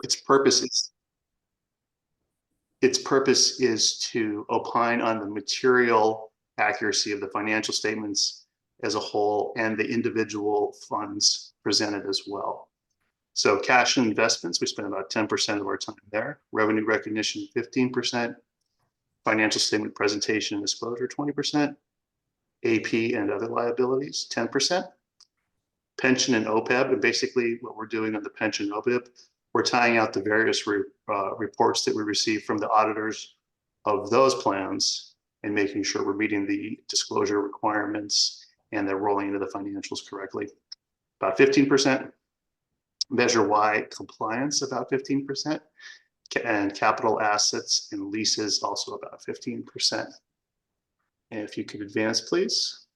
Its purpose is to opine on the material accuracy of the financial statements as a whole and the individual funds presented as well. So cash and investments, we spend about 10% of our time there. Revenue recognition, 15%. Financial statement presentation and disclosure, 20%. AP and other liabilities, 10%. Pension and OPEB, and basically what we're doing on the pension and OPEB, we're tying out the various reports that we receive from the auditors of those plans and making sure we're meeting the disclosure requirements and they're rolling into the financials correctly. About 15%. Measure Y compliance, about 15%. And capital assets and leases, also about 15%. And if you could advance, please.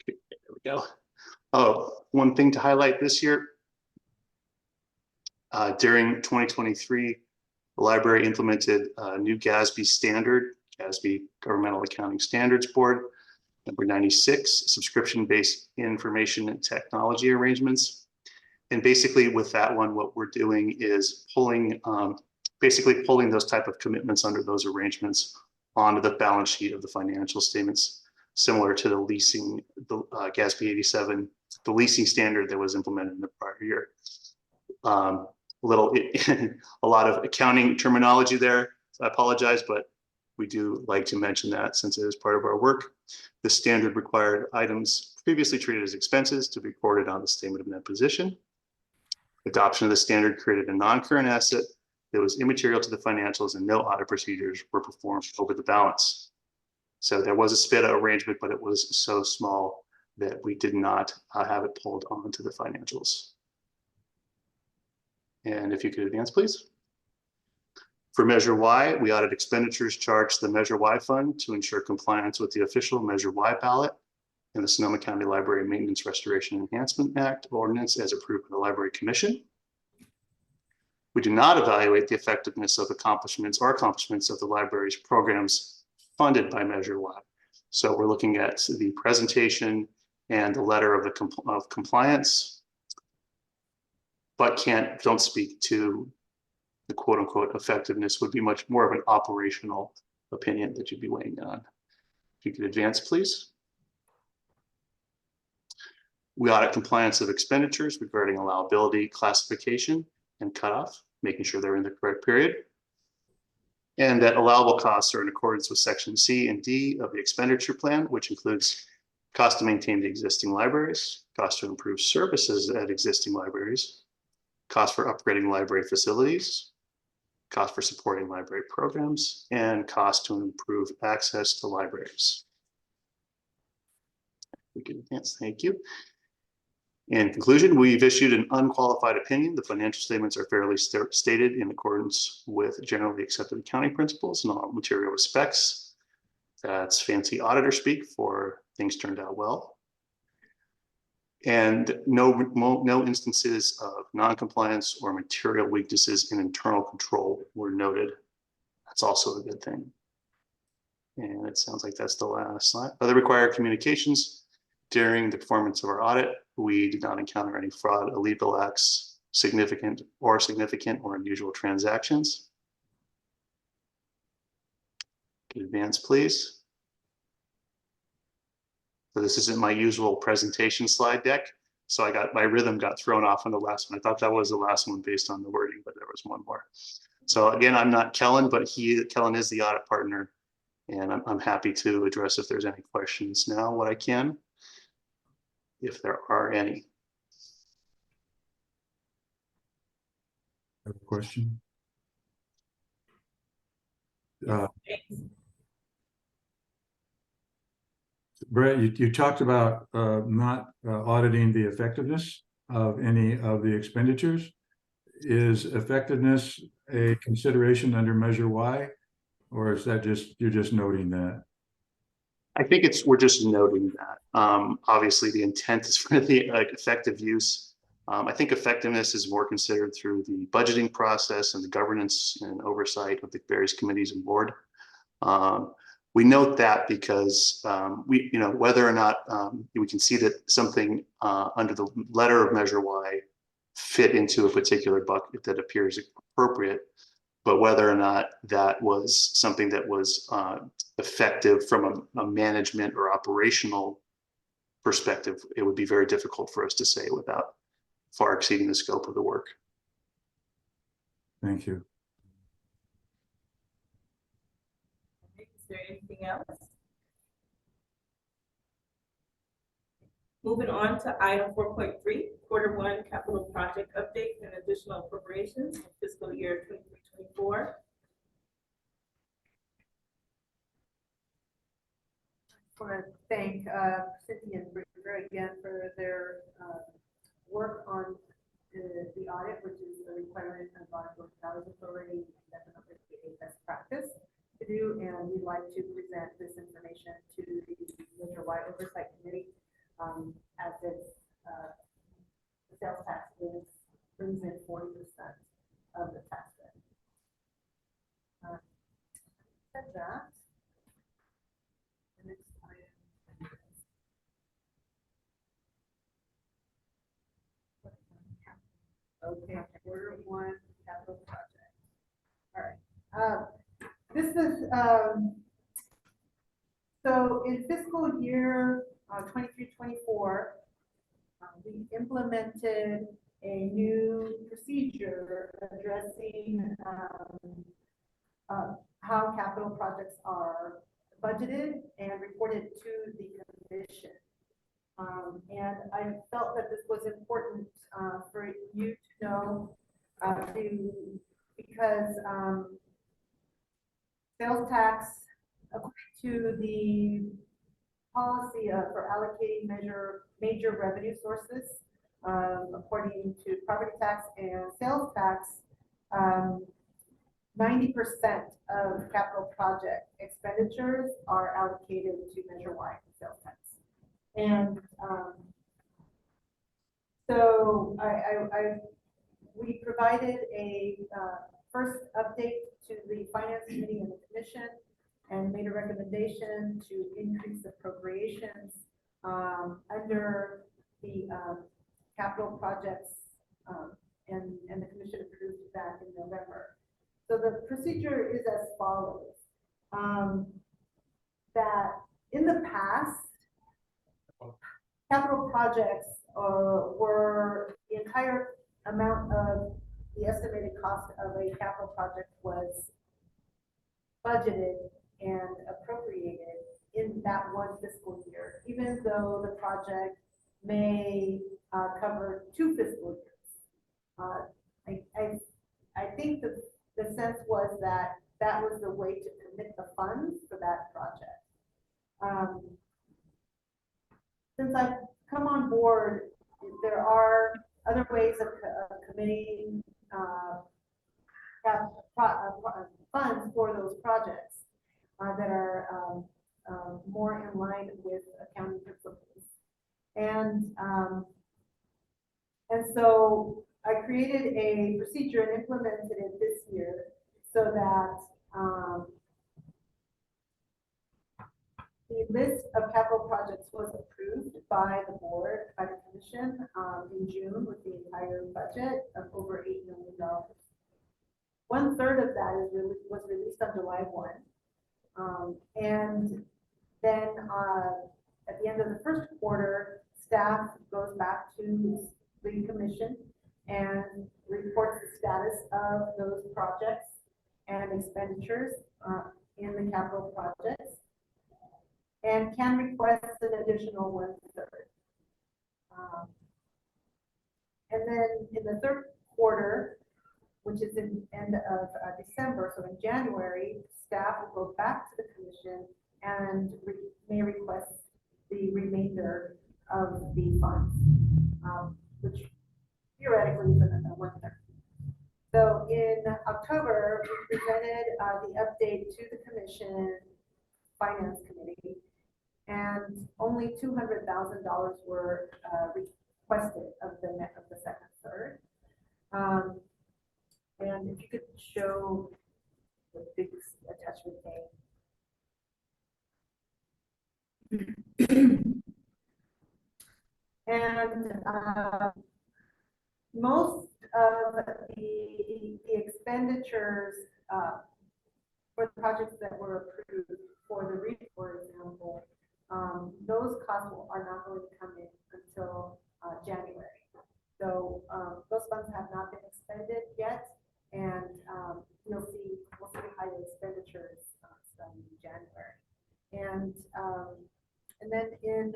Okay, there we go. Oh, one thing to highlight this year. During 2023, the library implemented a new GASB standard, GASB Governmental Accounting Standards Board, number 96, subscription-based information and technology arrangements. And basically with that one, what we're doing is pulling those type of commitments under those arrangements onto the balance sheet of the financial statements, similar to the leasing, the GASB 87, the leasing standard that was implemented in the prior year. A lot of accounting terminology there, so I apologize, but we do like to mention that since it is part of our work. The standard required items previously treated as expenses to be recorded on the statement of net position. Adoption of the standard created a non-current asset that was immaterial to the financials, and no audit procedures were performed over the balance. So there was a SPITA arrangement, but it was so small that we did not have it pulled onto the financials. And if you could advance, please. For Measure Y, we audit expenditures charged to the Measure Y fund to ensure compliance with the official Measure Y ballot and the Sonoma County Library Maintenance Restoration Enhancement Act ordinance as approved by the Library Commission. We do not evaluate the effectiveness of accomplishments of the library's programs funded by Measure Y. So we're looking at the presentation and the letter of compliance, but don't speak to the quote unquote effectiveness. Would be much more of an operational opinion that you'd be weighing on. If you could advance, please. We audit compliance of expenditures regarding allowability, classification, and cutoff, making sure they're in the correct period. And that allowable costs are in accordance with Section C and D of the expenditure plan, which includes cost to maintain the existing libraries, cost to improve services at existing libraries, cost for upgrading library facilities, cost for supporting library programs, and cost to improve access to libraries. We can advance, thank you. In conclusion, we've issued an unqualified opinion. The financial statements are fairly stated in accordance with generally accepted accounting principles in all material respects. That's fancy auditor speak for things turned out well. And no instances of non-compliance or material weaknesses in internal control were noted. That's also a good thing. And it sounds like that's the last slide. Other required communications. During the performance of our audit, we did not encounter any fraud, illegal acts, significant or unusual transactions. Can you advance, please? So this isn't my usual presentation slide deck. So my rhythm got thrown off on the last one. I thought that was the last one based on the wording, but there was one more. So again, I'm not Kellen, but Kellen is the audit partner, and I'm happy to address if there's any questions now, what I can, if there are any. I have a question. Brett, you talked about not auditing the effectiveness of any of the expenditures. Is effectiveness a consideration under Measure Y, or is that you're just noting that? I think we're just noting that. Obviously, the intent is for the effective use. I think effectiveness is more considered through the budgeting process and the governance and oversight of the various committees and board. We note that because we, whether or not we can see that something under the letter of Measure Y fit into a particular bucket that appears appropriate, but whether or not that was something that was effective from a management or operational perspective, it would be very difficult for us to say without far exceeding the scope of the work. Thank you. Is there anything else? Moving on to item 4.3, Q1 capital project update and additional appropriations for fiscal year 23-24. I want to thank Cynthia and Deborah again for their work on the audit, which is a requirement of our housing authority, definitely a best practice to do, and we'd like to present this information to the Measure Y Oversight Committee as its the sales tax brings in 40% of the tax rate. Said that. The next item. Okay, Q1 capital project. All right. This is so in fiscal year 23-24, we implemented a new procedure addressing how capital projects are budgeted and reported to the commission. And I felt that this was important for you to know because sales tax, according to the policy for allocating major revenue sources, according to property tax and sales tax, 90% of capital project expenditures are allocated to Measure Y sales tax. And so we provided a first update to the Finance Committee and the Commission and made a recommendation to increase appropriations under the capital projects, and the Commission approved that in November. So the procedure is as follows, that in the past, capital projects were the entire amount of the estimated cost of a capital project was budgeted and appropriated in that one fiscal year, even though the project may cover 2 fiscal years. I think the sense was that that was the way to commit the funds for that project. Since I've come on board, there are other ways of committing funds for those projects that are more in line with accounting principles. And so I created a procedure and implemented it this year so that the list of capital projects was approved by the board, by the commission in June with the entire budget of over $8 million. 1/3 of that was released on July 1. And then at the end of the first quarter, staff goes back to the commission and reports the status of those projects and expenditures in the capital projects, and can request an additional 1/3. And then in the third quarter, which is in end of December, so in January, staff will go back to the commission and may request the remainder of the funds, which theoretically is another 1/3. So in October, we presented the update to the commission finance committee, and only $200,000 were requested of the second third. And if you could show the big attachment name. And most of the expenditures for the projects that were approved for the REAP, for example, those costs are not going to come in until January. So those funds have not been expended yet, and we'll see higher expenditures starting in January. And then in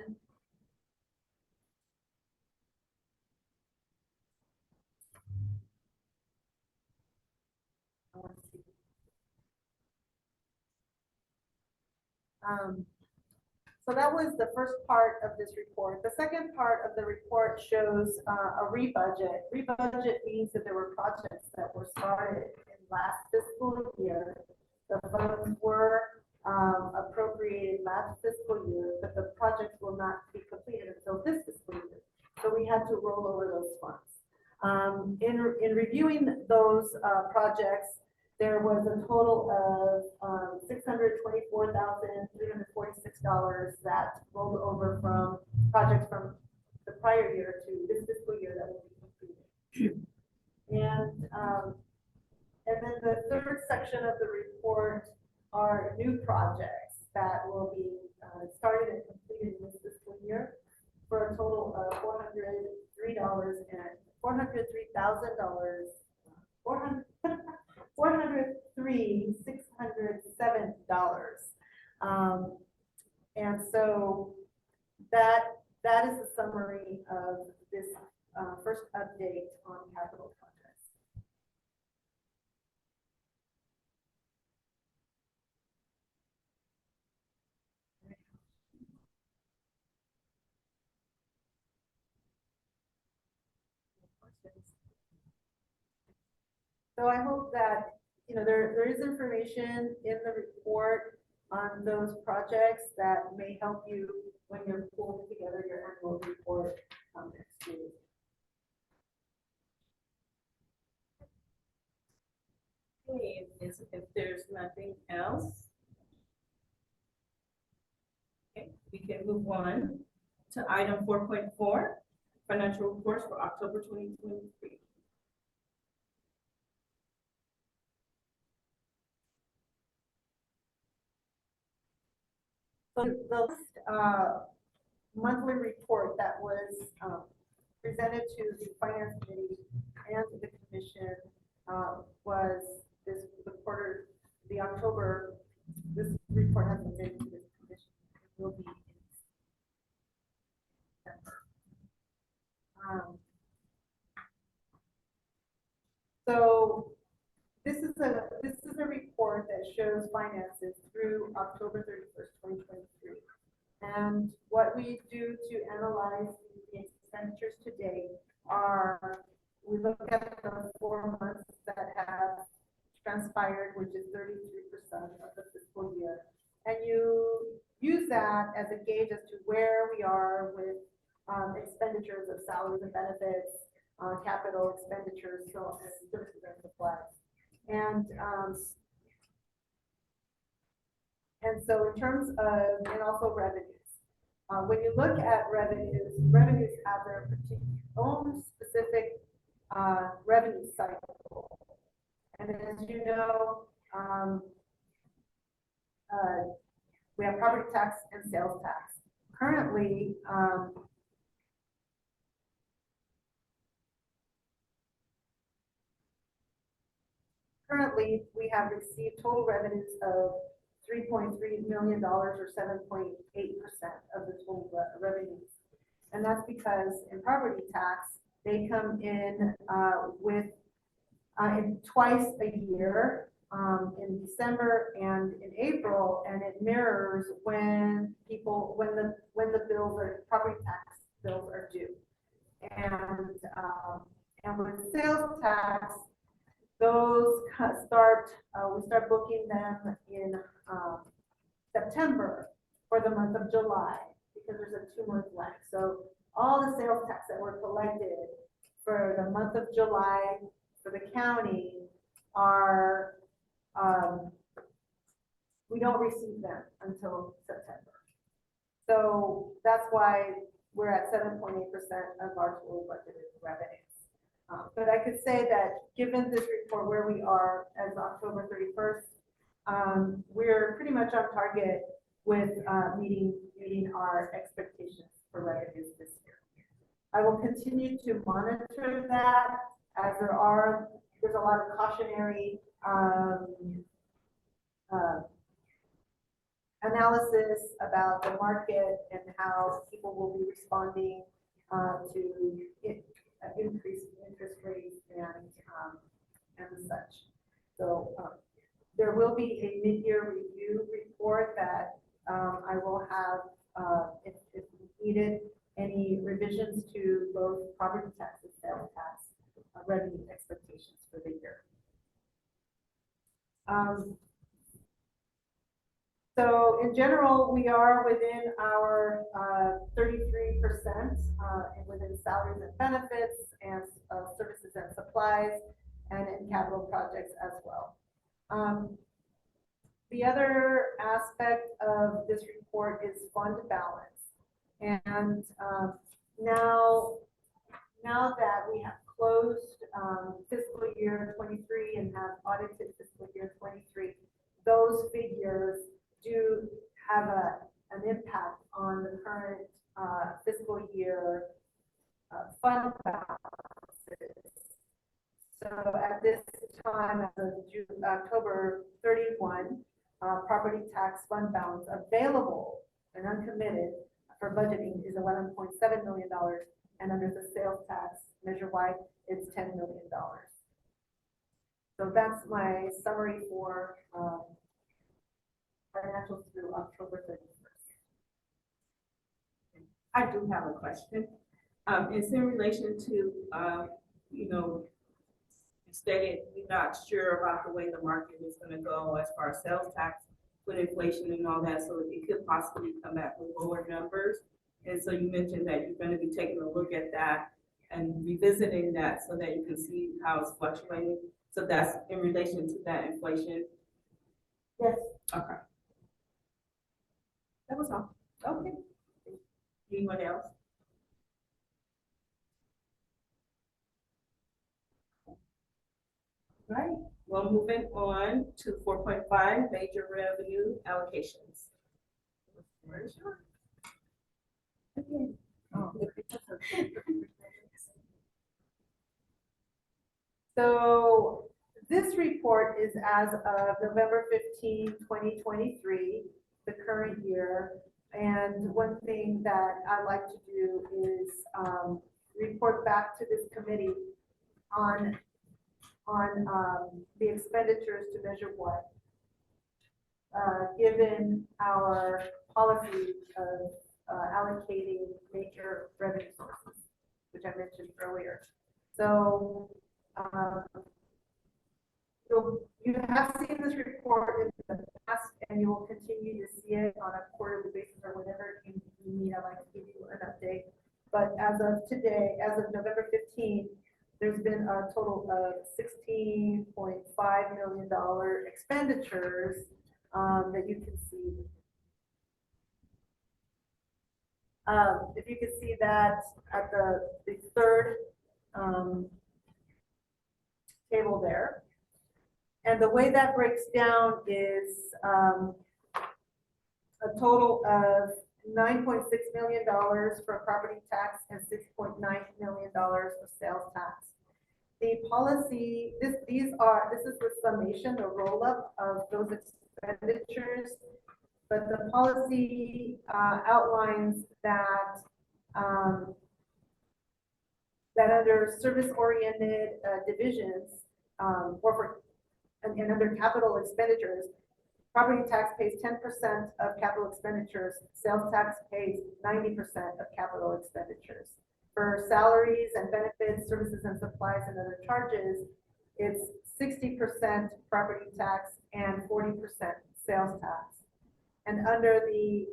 so that was the first part of this report. The second part of the report shows a rebudget. Rebudget means that there were projects that were started in last fiscal year. The funds were appropriated last fiscal year, but the projects will not be completed until this fiscal year. So we had to roll over those funds. In reviewing those projects, there was a total of $624,346 that rolled over from projects from the prior year to this fiscal year that will be completed. And then the third section of the report are new projects that will be started and completed in this fiscal year for a total of $403,607. And so that is the summary of this first update on capital projects. So I hope that, there is information in the report on those projects that may help you when you're pulling together your annual report next week. Okay, if there's nothing else, okay, we can move on to item 4.4, financial reports for October 2023. So the last monthly report that was presented to the Finance Committee and to the Commission was the October. This report hasn't been to the Commission. It will be in September. So this is a report that shows finances through October 31st, 2023. And what we do to analyze the expenditures to date are we look at the 4 months that have transpired, which is 33% of the fiscal year. And you use that as a gauge as to where we are with expenditures of salaries and benefits, capital expenditures, so as services and supplies. And so in terms of, and also revenues, when you look at revenues have their own specific revenue cycle. And as you know, we have property tax and sales tax. Currently, we have received total revenues of $3.3 million or 7.8% of the total revenues. And that's because in property tax, they come in with twice a year, in December and in April, and it mirrors when the bills are, property tax bills are due. And with sales tax, those we start booking them in September for the month of July, because there's a 2-month lag. So all the sales tax that were collected for the month of July for the county are, we don't receive them until September. So that's why we're at 7.8% of our total budgeted revenues. But I could say that given this report where we are as October 31st, we're pretty much on target with meeting our expectations for revenues this year. I will continue to monitor that as there's a lot of cautionary analysis about the market and how people will be responding to increased interest rates and such. So there will be a mid-year review report that I will have, if needed, any revisions to both property tax and sales tax revenue expectations for the year. So in general, we are within our 33% within salaries and benefits and services and supplies and in capital projects as well. The other aspect of this report is fund balance. And now that we have closed fiscal year 23 and have audited fiscal year 23, those figures do have an impact on the current fiscal year fund balances. So at this time, as of October 31, property tax fund balance available and uncommitted for budgeting is $11.7 million, and under the sales tax measure-wide, it's $10 million. So that's my summary for financials through October 31st. I do have a question. It's in relation to, you know, you stated you're not sure about the way the market is going to go as far as sales tax with inflation and all that, so it could possibly come back with lower numbers. And so you mentioned that you're going to be taking a look at that and revisiting that so that you can see how it's fluctuating. So that's in relation to that inflation? Yes. Okay. That was all. Okay. Anyone else? Right. Well, moving on to 4.5, major revenue allocations. Where is yours? Okay. Oh. So this report is as of November 15, 2023, the current year. And one thing that I like to do is report back to this committee on the expenditures to measure what, given our policy of allocating major revenue sources, which I mentioned earlier. So you have seen this report in the past, and you will continue to see it on a quarterly basis or whenever you need. I'd like to give you an update. But as of today, as of November 15, there's been a total of $16.5 million expenditures that you can see. If you can see that at the third table there. And the way that breaks down is a total of $9.6 million for property tax and $6.9 million for sales tax. The policy, this is the summation, the roll-up of those expenditures, but the policy outlines that that under service-oriented divisions and under capital expenditures, property tax pays 10% of capital expenditures, sales tax pays 90% of capital expenditures. For salaries and benefits, services and supplies and other charges, it's 60% property tax and 40% sales tax. And under the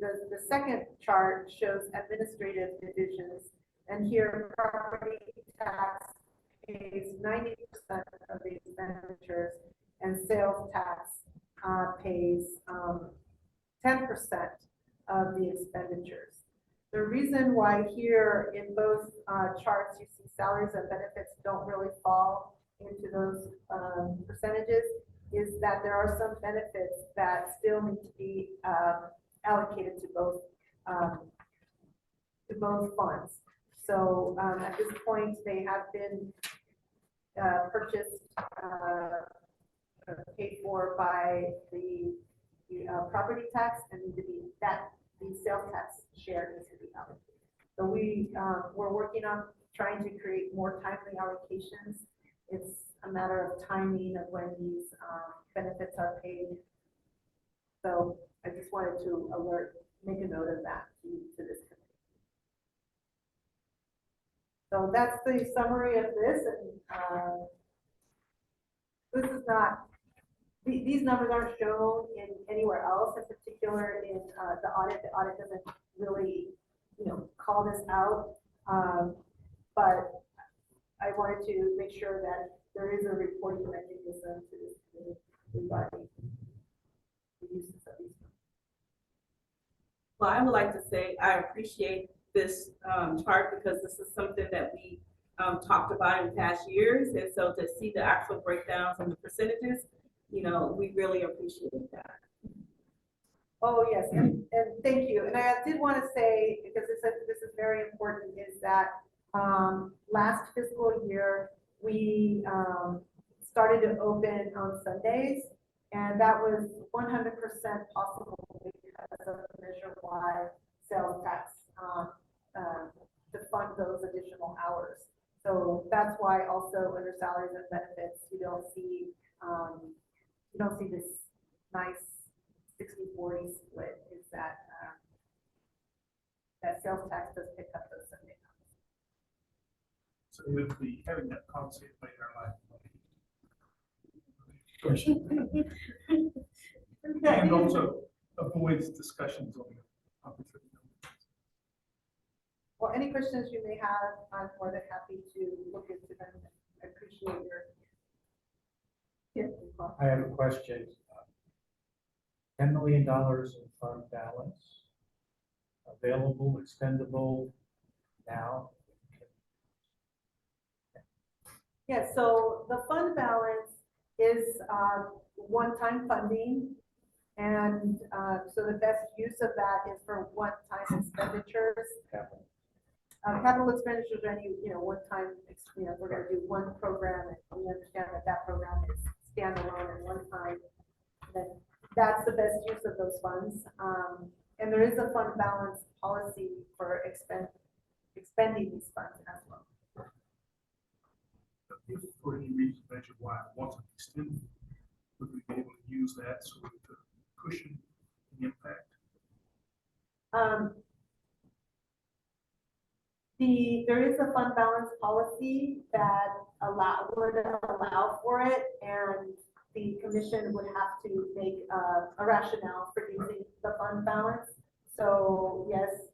second chart shows administrative divisions, and here property tax pays 90% of the expenditures and sales tax pays 10% of the expenditures. The reason why here in both charts you see salaries and benefits don't really fall into those percentages is that there are some benefits that still need to be allocated to both funds. So at this point, they have been purchased, paid for by the property tax, and need to be the sales tax share needs to be allocated. So we're working on trying to create more timely allocations. It's a matter of timing of when these benefits are paid. So I just wanted to make a note of that to this committee. So that's the summary of this, and this is not, these numbers aren't shown in anywhere else, in particular in the audit. The audit doesn't really, call this out, but I wanted to make sure that there is a reporting mechanism to this committee regarding the uses of these. Well, I would like to say I appreciate this chart because this is something that we talked about in past years, and so to see the actual breakdowns and the percentages, we really appreciate that. Oh, yes, and thank you. And I did want to say, because this is very important, is that last fiscal year, we started to open on Sundays, and that was 100% possible because of Measure Y sales tax to fund those additional hours. So that's why also under salaries and benefits, you don't see this nice 60-40 split. Is that that sales tax does pick up those Sunday hours. So we'll be having that conversation later in life. And also avoids discussions on the opportunity. Well, any questions you may have, I'm more than happy to look into them. I appreciate your. I have a question. $10 million in fund balance available, expendable now. Yeah, so the fund balance is one-time funding, and so the best use of that is for one-time expenditures. Capital expenditures are any, one-time, we're going to do one program, and we understand that program is standalone and one-time. Then that's the best use of those funds. And there is a fund balance policy for expending these funds as well. If for any reason Measure Y wants to extend, would we be able to use that so we could cushion the impact? There is a fund balance policy that would allow for it, and the commission would have to make a rationale for using the fund balance. So yes,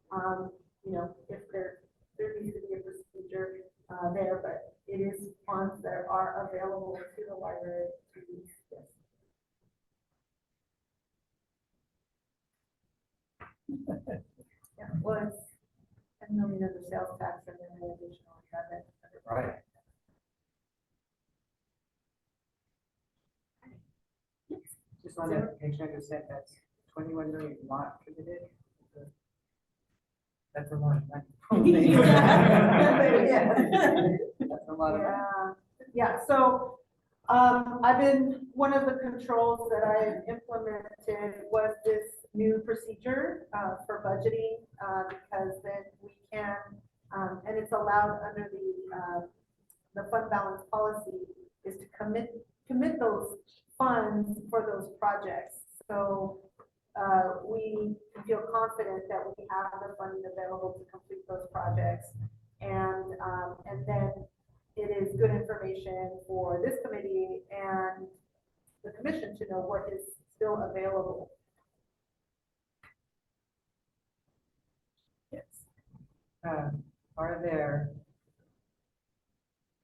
if there needs to be a procedure there, but it is funds that are available to the library to use. Yes. Yeah, well, it's $10 million of the sales tax and then an additional 11. Right. Just want to make sure I understand that's 21 million not committed. That's a lot of money. Yeah. That's a lot of money. Yeah. So one of the controls that I implemented was this new procedure for budgeting because then we can, and it's allowed under the fund balance policy is to commit those funds for those projects. So we feel confident that we have the funding available to complete those projects, and then it is good information for this committee and the commission to know what is still available. Yes. Are there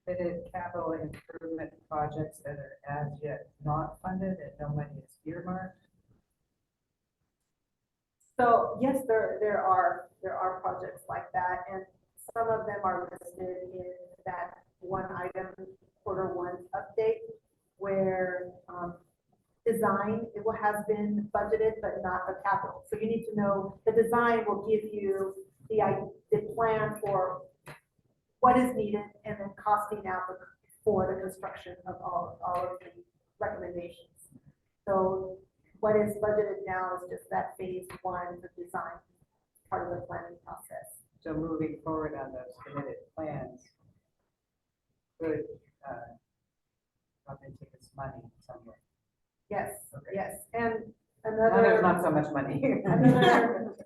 committed capital improvement projects that are as yet not funded and no money is earmarked? So yes, there are projects like that, and some of them are listed in that one item, Q1 update, where design, has been budgeted, but not the capital. So you need to know, the design will give you the plan for what is needed, and then costing out for the construction of all of the recommendations. So what is budgeted now is just that phase 1, the design part of the planning process. So moving forward on those committed plans could probably take us money somewhere. Yes, Okay. yes, and Now there's another. not so much money.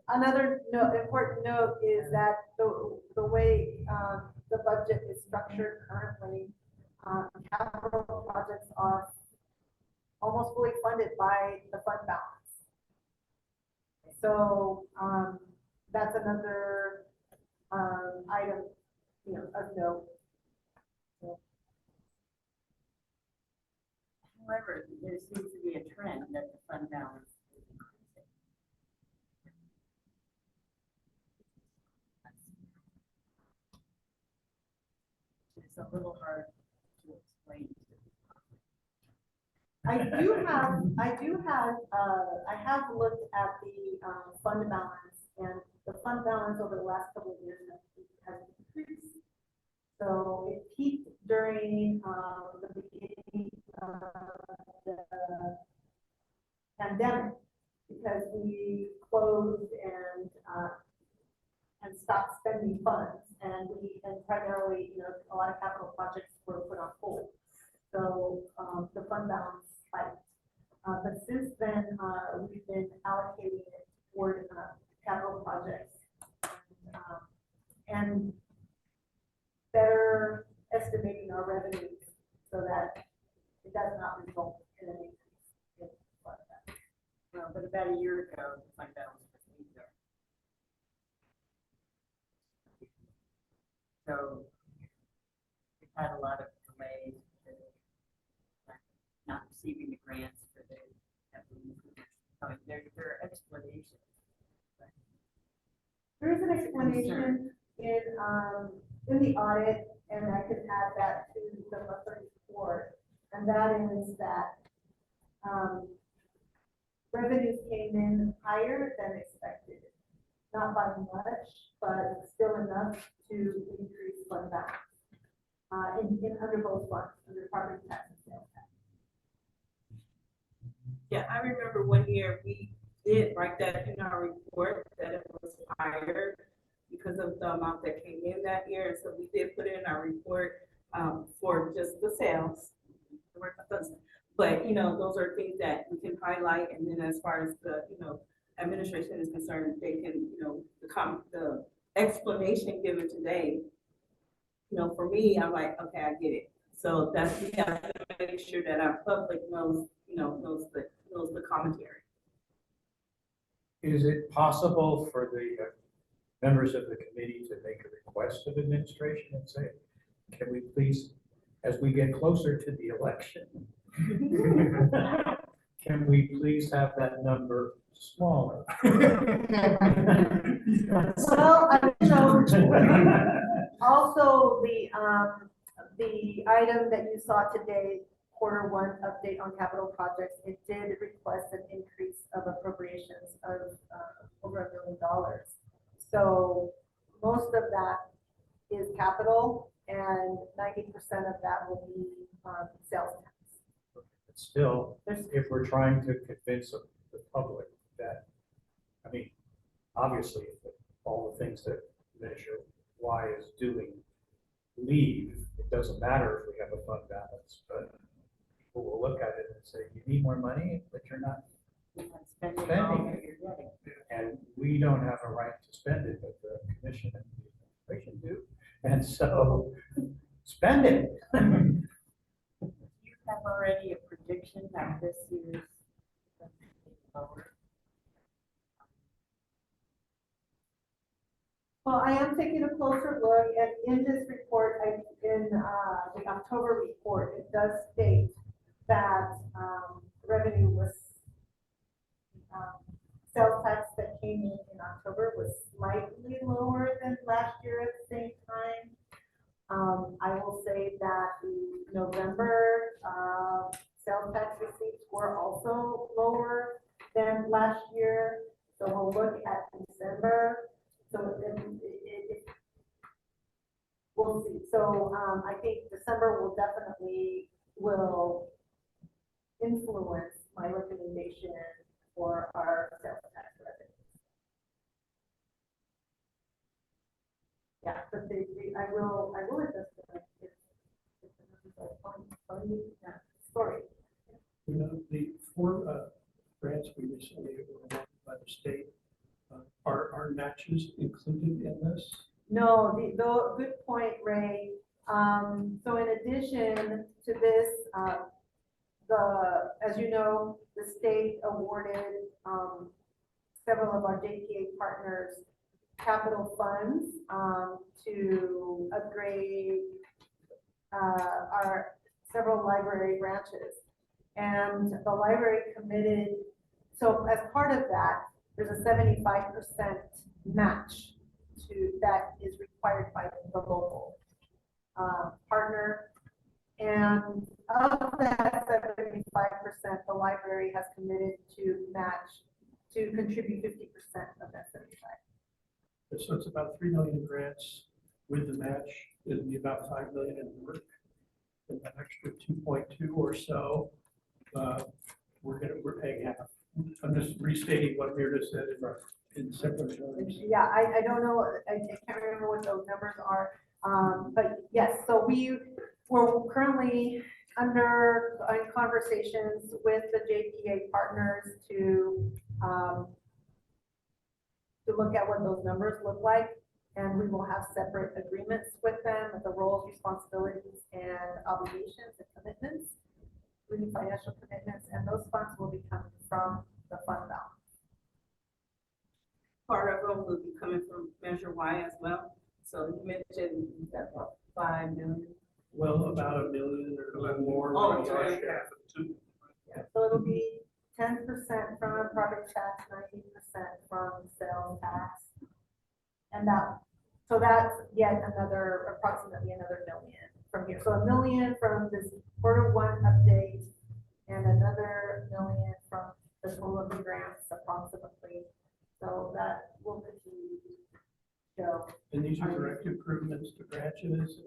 Another important note is that the way the budget is structured currently, capital projects are almost fully funded by the fund balance. So that's another item, of note. However, there seems to be a trend that the fund balance is increasing. It's a little hard to explain to the public. I have looked at the fund balance, and the fund balance over the last couple of years has increased. So it peaked during the beginning of the pandemic, because we closed and stopped spending funds, and primarily, a lot of capital projects were put on hold. So the fund balance spiked. But since then, we've been allocating it toward capital projects and better estimating our revenues so that it does not result in an increase in fund balance. Well, but about a year ago, the fund balance was weaker. So we've had a lot of delays, not receiving the grants for the capital improvements. So there are explanations. There is an explanation in the audit, and I could add that to the monthly report, and that is that revenues came in higher than expected, not by much, but still enough to increase fund balance in under both funds, under property tax and sales tax. Yeah, I remember one year we did write that in our report, that it was higher because of the amount that came in that year. And so we did put it in our report for just the sales. But, those are things that we can highlight. And then as far as the, administration is concerned, they can, the explanation given today, for me, I'm like, okay, I get it. So that's, we have to make sure that our public knows, knows the commentary. Is it possible for the members of the committee to make a request of administration and say, can we please, as we get closer to the election, can we please have that number smaller? Well, also the item that you saw today, Q1 update on capital projects, it did request an increase of appropriations of over $1 million. So most of that is capital, and 90% of that will be sales tax. But still, if we're trying to convince the public that, obviously, all the things that Measure Y is doing leave, it doesn't matter if we have a fund balance, but people will look at it and say, you need more money, but you're not Spending all spending that it. you're getting. And we don't have a right to spend it, but the commission and the administration do. And so spend it. You have already a prediction that this year's lower. Well, I am taking a closer look, and in this report, in the October report, it does state that revenue was sales tax that came in October was slightly lower than last year at the same time. I will say that the November sales tax receipts were also lower than last year. So we'll look at December. So we'll see. So I think December will definitely influence my recommendation for our sales tax revenues. Yeah, but I will adjust the story. You know, the four grants we recently were awarded by the state, are matches included in this? No, good point, Ray. So in addition to this, as you know, the state awarded several of our JPA partners capital funds to upgrade our several library branches. And the library committed, so as part of that, there's a 75% match that is required by the local partner. And of that 75%, the library has committed to contribute 50% of that 75%. So it's about 3 million grants with the match. It'll be about 5 million in work. And that extra 2.2 or so, we're paying half. I'm just restating what Meredith said in simple terms. Yeah, I don't know, I can't remember what those numbers are. But yes, so we're currently in conversations with the JPA partners to look at what those numbers look like. And we will have separate agreements with them with the roles, responsibilities, and obligations and commitments, including financial commitments, and those funds will be coming from the fund balance. Part of them will be coming from Measure Y as well. So you mentioned that about 5 million. Well, about 1 million or a little more. Oh, Yeah, sorry. half of two. Yeah, so it'll be 10% from property tax, 90% from sales tax. And so that's yet approximately another 1 million from here. So 1 million from this Q1 update and another 1 million from the total of the grants approximately. So that will continue to show. And these are direct improvements to branches,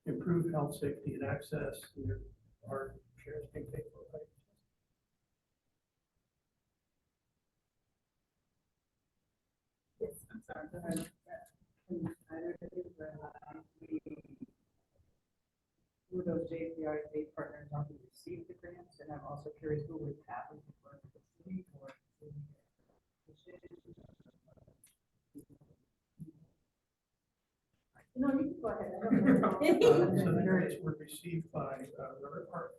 improve health, safety, and access. Our shares being paid for, right? Yes, I'm sorry. Go ahead. Who those JPA partners are who receive the grants, and I'm also curious who would happen to work with the city or. No, you can go ahead. I don't know. So the grants were received by River Park,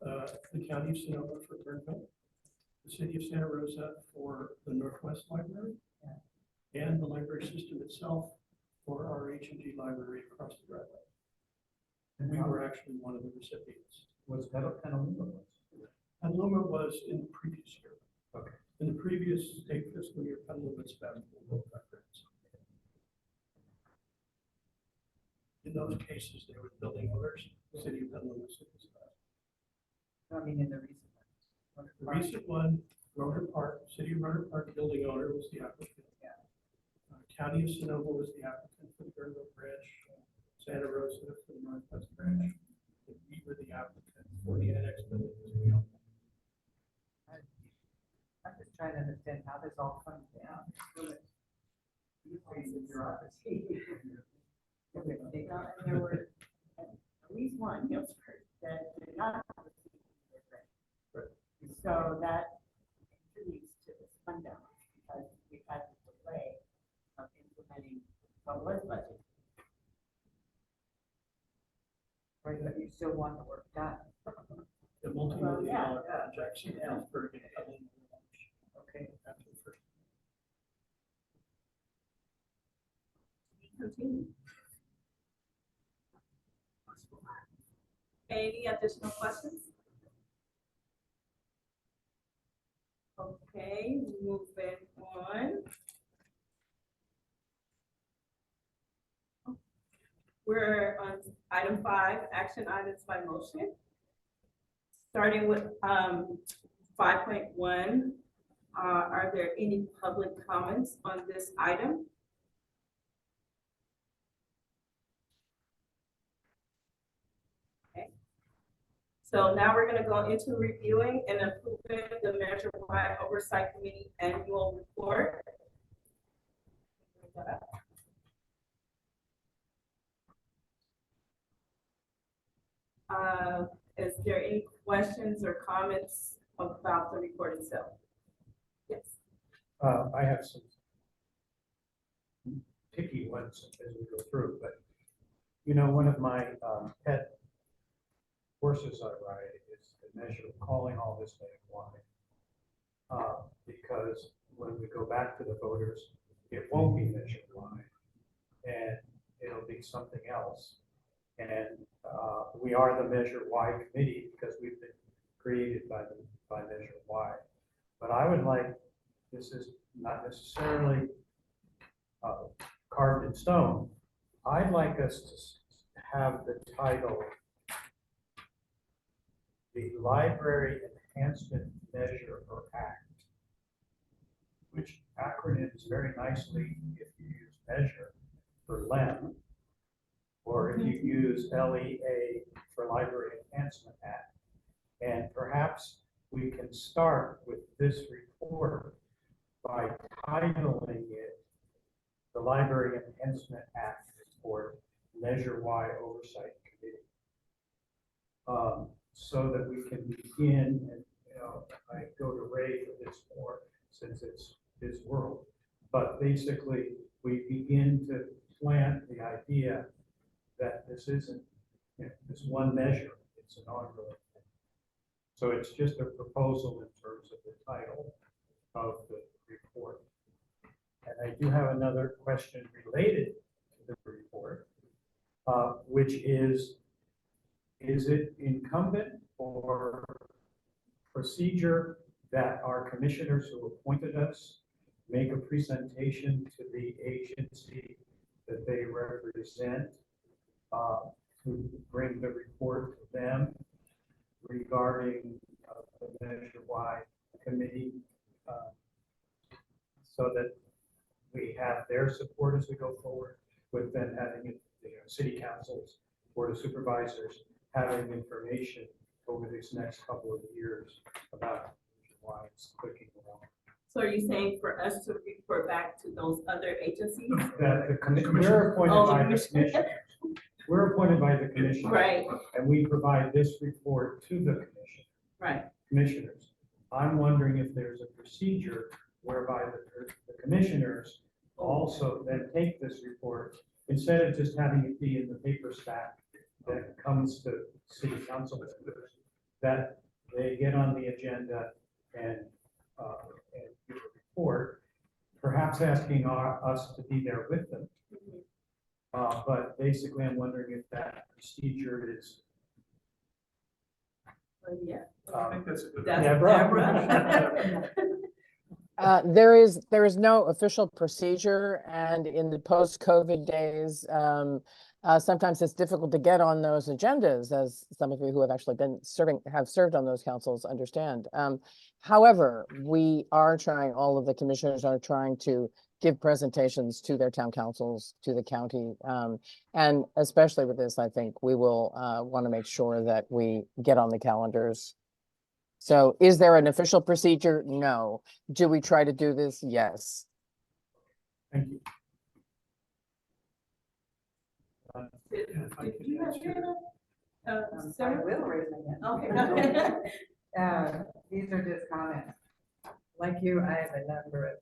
the county of Sonoma for Burnville, the city of Santa Rosa for the Northwest Library, and the library system itself for our H&G library across the driveway. And we were actually one of the recipients. Was Petaluma? Petaluma was in the previous year. Okay. In the previous state fiscal year, Petaluma spent both grants. In those cases, they were building owners, city of Petaluma. I mean, in the recent ones. The recent one, Roder Park, city of Roder Park building owner was the applicant. Yeah. County of Sonoma was the applicant for the Burnville branch. Santa Rosa for the Northwest branch. We were the applicant for the annex building. I'm just trying to understand how this all comes down. Bureaucracy. And there were at least one Hillsburg that did not receive their grant. So that contributes to this fund balance because we've had the delay of implementing what was budgeted. Right, but you still want the work done. The multi-million yeah. dollar projects in Hillsburg and Petaluma. Okay. After the first. Continue. Any additional questions? Okay, moving on. We're on item 5, action items by motion. Starting with 5.1, are there any public comments on this item? Okay. So now we're going to go into reviewing and approving the Measure-wide Oversight Committee annual report. Is there any questions or comments about the report itself? Yes. I have some picky ones as we go through, but you know, one of my pet horses I ride is the measure of calling all this nationwide. Because when we go back to the voters, it won't be nationwide, and it'll be something else. And we are the Measure-wide committee because we've been created by Measure-wide. But I would like, this is not necessarily carved in stone. I'd like us to have the title, the Library Enhancement Measure or Act, which acronyms very nicely if you use measure for LEM, or if you use LEA for Library Enhancement Act. And perhaps we can start with this report by titling it the Library Enhancement Act Report Measure-wide Oversight Committee. So that we can begin, and you know, I go to Ray for this more since it's his world, but basically we begin to plant the idea that this isn't, you know, this one measure, it's an ongoing thing. So it's just a proposal in terms of the title of the report. And I do have another question related to the report, which is it incumbent or procedure that our commissioners who appointed us make a presentation to the agency that they represent, to bring the report to them regarding the Measure-wide committee, so that we have their support as we go forward, with them having it, you know, city councils, board of supervisors, having information over these next couple of years about why it's clicking along. So are you saying for us to report back to those other agencies? That we're appointed by the commission. We're appointed by the commission. Right, And we provide this report to the commission, right. commissioners. I'm wondering if there's a procedure whereby the commissioners also then take this report, instead of just having it be in the paper stack that comes to city council members, that they get on the agenda and give a report, perhaps asking us to be there with them. But basically, I'm wondering if that procedure is. Yeah. I think that's a good. That's Deborah. There is no official procedure, and in the post-COVID days, sometimes it's difficult to get on those agendas, as some of you who have actually have served on those councils understand. However, we are trying, all of the commissioners are trying to give presentations to their town councils, to the county, and especially with this, I think we will want to make sure that we get on the calendars. So is there an official procedure? No. Do we try to do this? Yes. Thank you. Did you have your hand up? I will raise my hand. Okay. These are just comments. Like you, I have a number of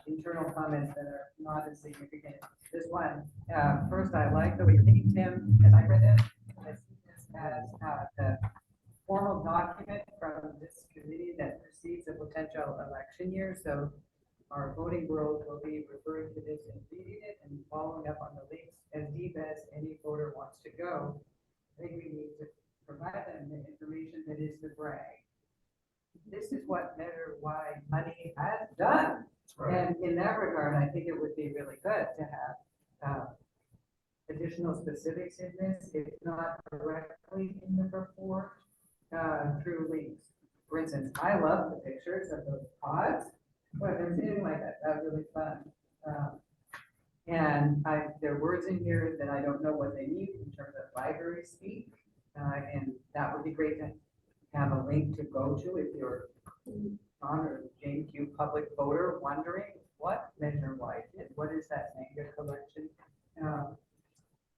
internal comments that are not as significant. This one, first, I like the way Tim and I read it. I see this as the formal document from this committee that precedes a potential election year. So our voting world will be referring to this and reading it and following up on the links as deep as any voter wants to go. I think we need to provide them the information that is the brag. This is what Measure-wide money has done. And in that regard, I think it would be really good to have additional specifics in this, if not directly in the report, through links. For instance, I love the pictures of those pods. Well, there's anything like that, that was really fun. And there are words in here that I don't know what they mean in terms of library speak. And that would be great to have a link to go to if you're on a JQ public voter wondering what Measure Y did. What is that mega collection?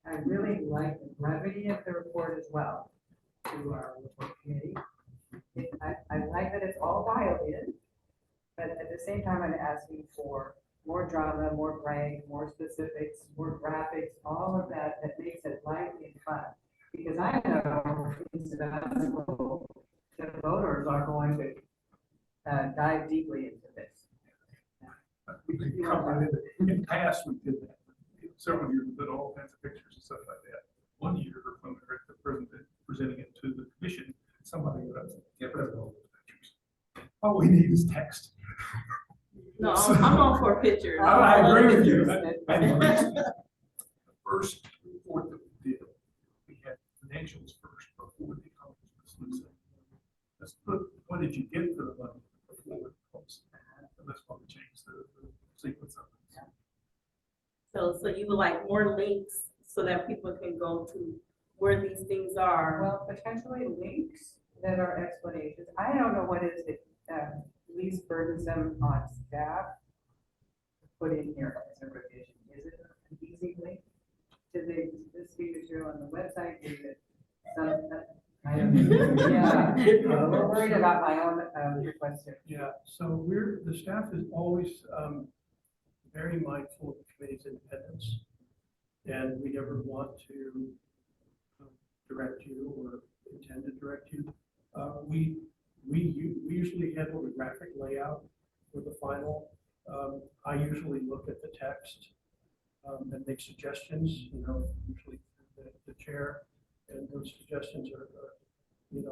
I really like the brevity of the report as well to our report committee. I like that it's all dialed in, but at the same time, I'm asking for more drama, more brag, more specifics, more graphics, all of that that makes it lively and fun. Because I know the voters are going to dive deeply into this. We could cover it. In the past, we did that. Several years, we put all kinds of pictures and stuff like that. One year, when we were at the president presenting it to the commission, somebody got up and get rid of all those pictures. All we need is text. No, I'm all for pictures. I love agree with you. pictures. The first report that we did, we had financials first before the economist. Let's put, what did you get for the money before the policy? And that's why we changed the sequence of it. So you would like more links so that people can go to where these things are. Well, potentially links that are explanations. I don't know what is the least burdensome on staff to put in here as a revision. Is it an easy link to this material on the website? Is it some, I don't know. Yeah, we're worried about my own request here. Yeah, so the staff is always very mindful of the committee's independence. And we never want to direct you or intend to direct you. We usually handle the graphic layout for the final. I usually look at the text and make suggestions, usually the chair, and those suggestions are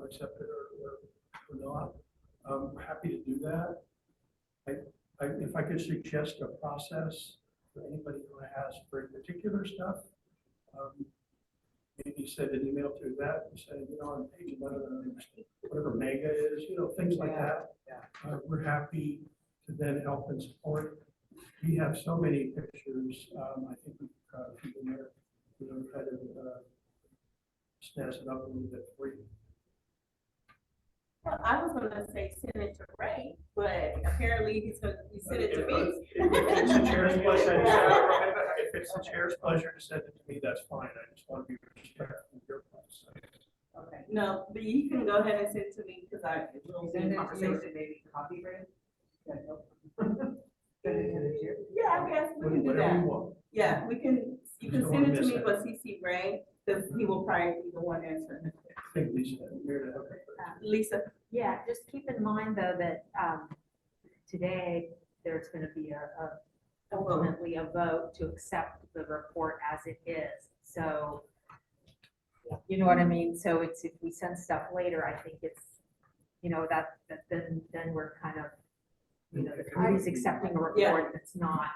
accepted or not. I'm happy to do that. If I could suggest a process for anybody who has very particular stuff, maybe send an email to that and say, on page 11, whatever mega is, things like that. Yeah. We're happy to then help and support. We have so many pictures. I think we could keep in there, kind of snazz it up a little bit for you. Well, I was gonna say send it to Ray, but apparently he sent it to me. If it's the chair's pleasure to send it to me, that's fine. I just want to be respectful of your process. Okay, no, but you can go ahead and send it to me because will be Send in it to you conversation. and maybe copy it. Send it to the chair. Yeah, I guess we can do Whatever you that. want. Yeah, you can Just don't send it to miss me, it. but CC Ray, because he will probably be the one answering it. I think Lisa, you're the- Lisa, Yeah, just keep in mind though that today there's going to be ultimately a vote to accept the report as it is. So, you know what I mean? So it's, if we send stuff later, I think it's, then we're kind of, the committee's accepting a report that's not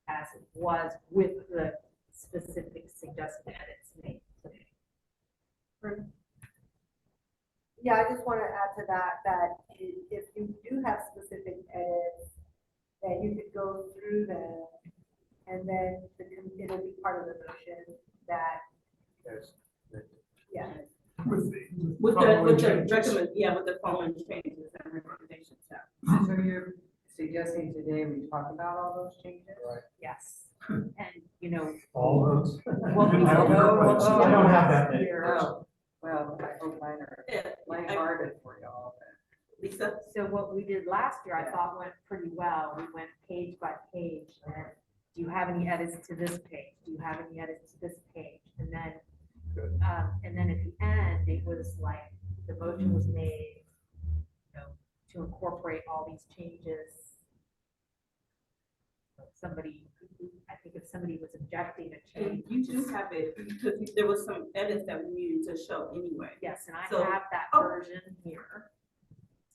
as it was with the specific suggested edits made today. Yeah, I just want to add to that if you do have specific edits, that you could go through them, and then it'll be part of the motion that, Yes. yeah. With with following the changes. with the following changes and recommendations. Yeah. So you're suggesting today we talk about all those changes? Right. Yes. And, All those? What we I don't have that many. Oh, well, I hope mine are lighthearted for y'all. Lisa, So what we did last year, I thought went pretty well. We went page by page. And do you have any edits to this page? Do you have any edits to this page? And then, at the end, it was like the motion was made, to incorporate all these changes. I think if somebody was objecting to change. you do have it because there was some edits that we needed to show anyway. Yes, and I So- have that Oh. version here.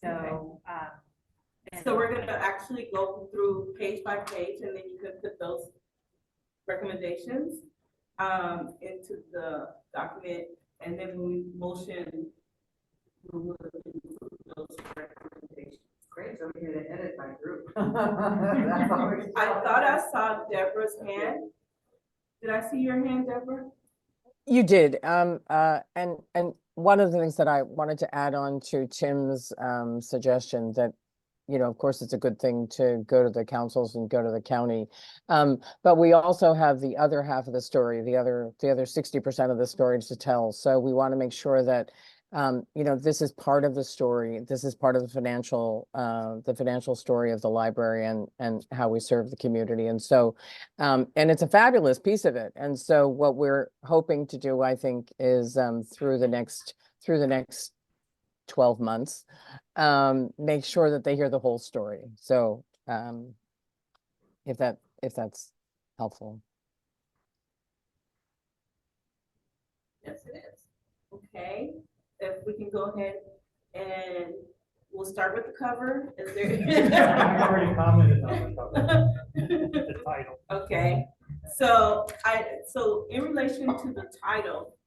So, So we're gonna actually go through page by page, and then you can put those recommendations into the document, and then when we motion, we will include those recommendations. Great, so we're gonna edit my group. That's always- I thought I saw Deborah's hand. Did I see your hand, Deborah? You did, and one of the things that I wanted to add on to Tim's suggestion that, you know, of course, it's a good thing to go to the councils and go to the county. But we also have the other half of the story, the other 60% of the story to tell. So we want to make sure that, you know, this is part of the story. This is part of the financial story of the library and how we serve the community. And so, and it's a fabulous piece of it. And so what we're hoping to do, I think, is through the next 12 months, make sure that they hear the whole story. So if that's helpful. Yes, it is. Okay, if we can go ahead and we'll start with the cover. Is I've already commented on the title. Okay, so in relation to the title,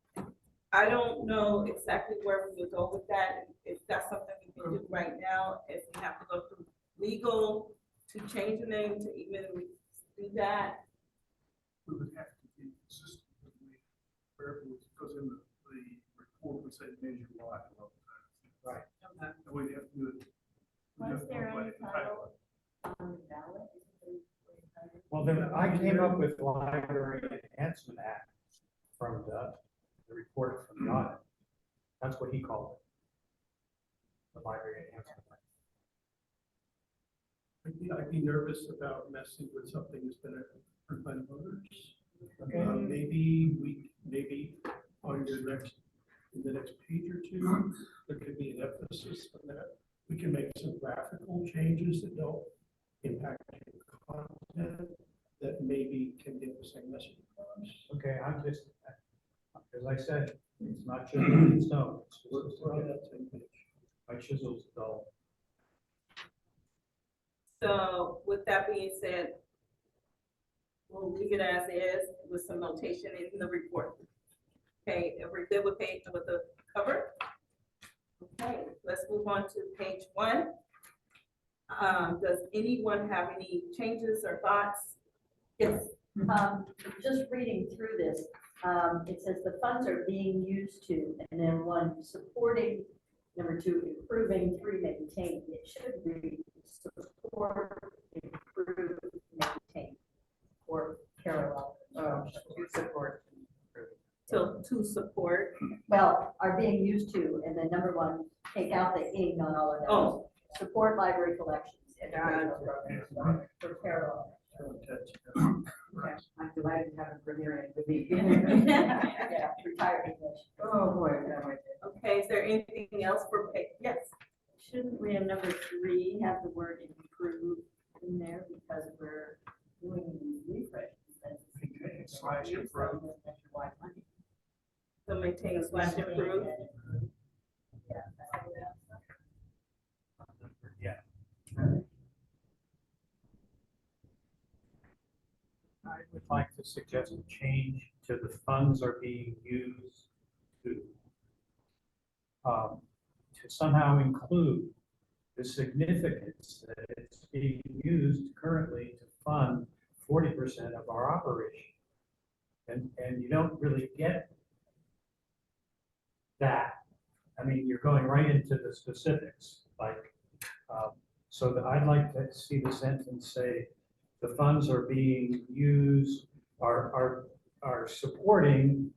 I don't know exactly where we would go with that. If that's something we can do right now, if we have to go through legal to change the name to even do that. We would have to be consistent with wherever it was, because in the report would say nationwide a lot of times. Right. Okay. And we'd have to do it. Was there any title on the ballot? Well, then I came up with Library Enhancement Act from the report from the audit. That's what he called it. The Library Enhancement Act. I'd be nervous about messing with something that's been approved by the voters. Okay. Maybe on in the next page or two, there could be an emphasis on that. We can make some graphical changes that don't impact content that maybe can get the same message across. Okay, I'm just, as I said, it's not chiseled in stone. It's just- We're on that same page. My chisel's dull. So with that being said, we'll leave it as is with some notation in the report. Okay, if we're good with the cover. Okay, let's move on to page 1. Does anyone have any changes or thoughts? Yes. Just reading through this, it says the funds are being used to, and then 1, supporting, number 2, improving, 3, maintain. It should read support, improve, maintain, or parallel. To support. So to support. Well, are being used to, and then number 1, take out the ing on all of those. Oh. Support library collections, educational programs, for parallel. Okay, I'm delighted to have a premiere with me. Yeah, retired English. Oh, boy, that might be. Okay, is there anything else for page? Yes. Shouldn't we have number 3 have the word improve in there because we're doing these refreshes? Slash improve. So maintain slash improve. Yeah. I would like to suggest a change to the funds are being used to somehow include the significance that it's being used currently to fund 40% of our operation. And you don't really get that. I mean, you're going right into the specifics, like, so that I'd like to see the sentence say, the funds are being used, are supporting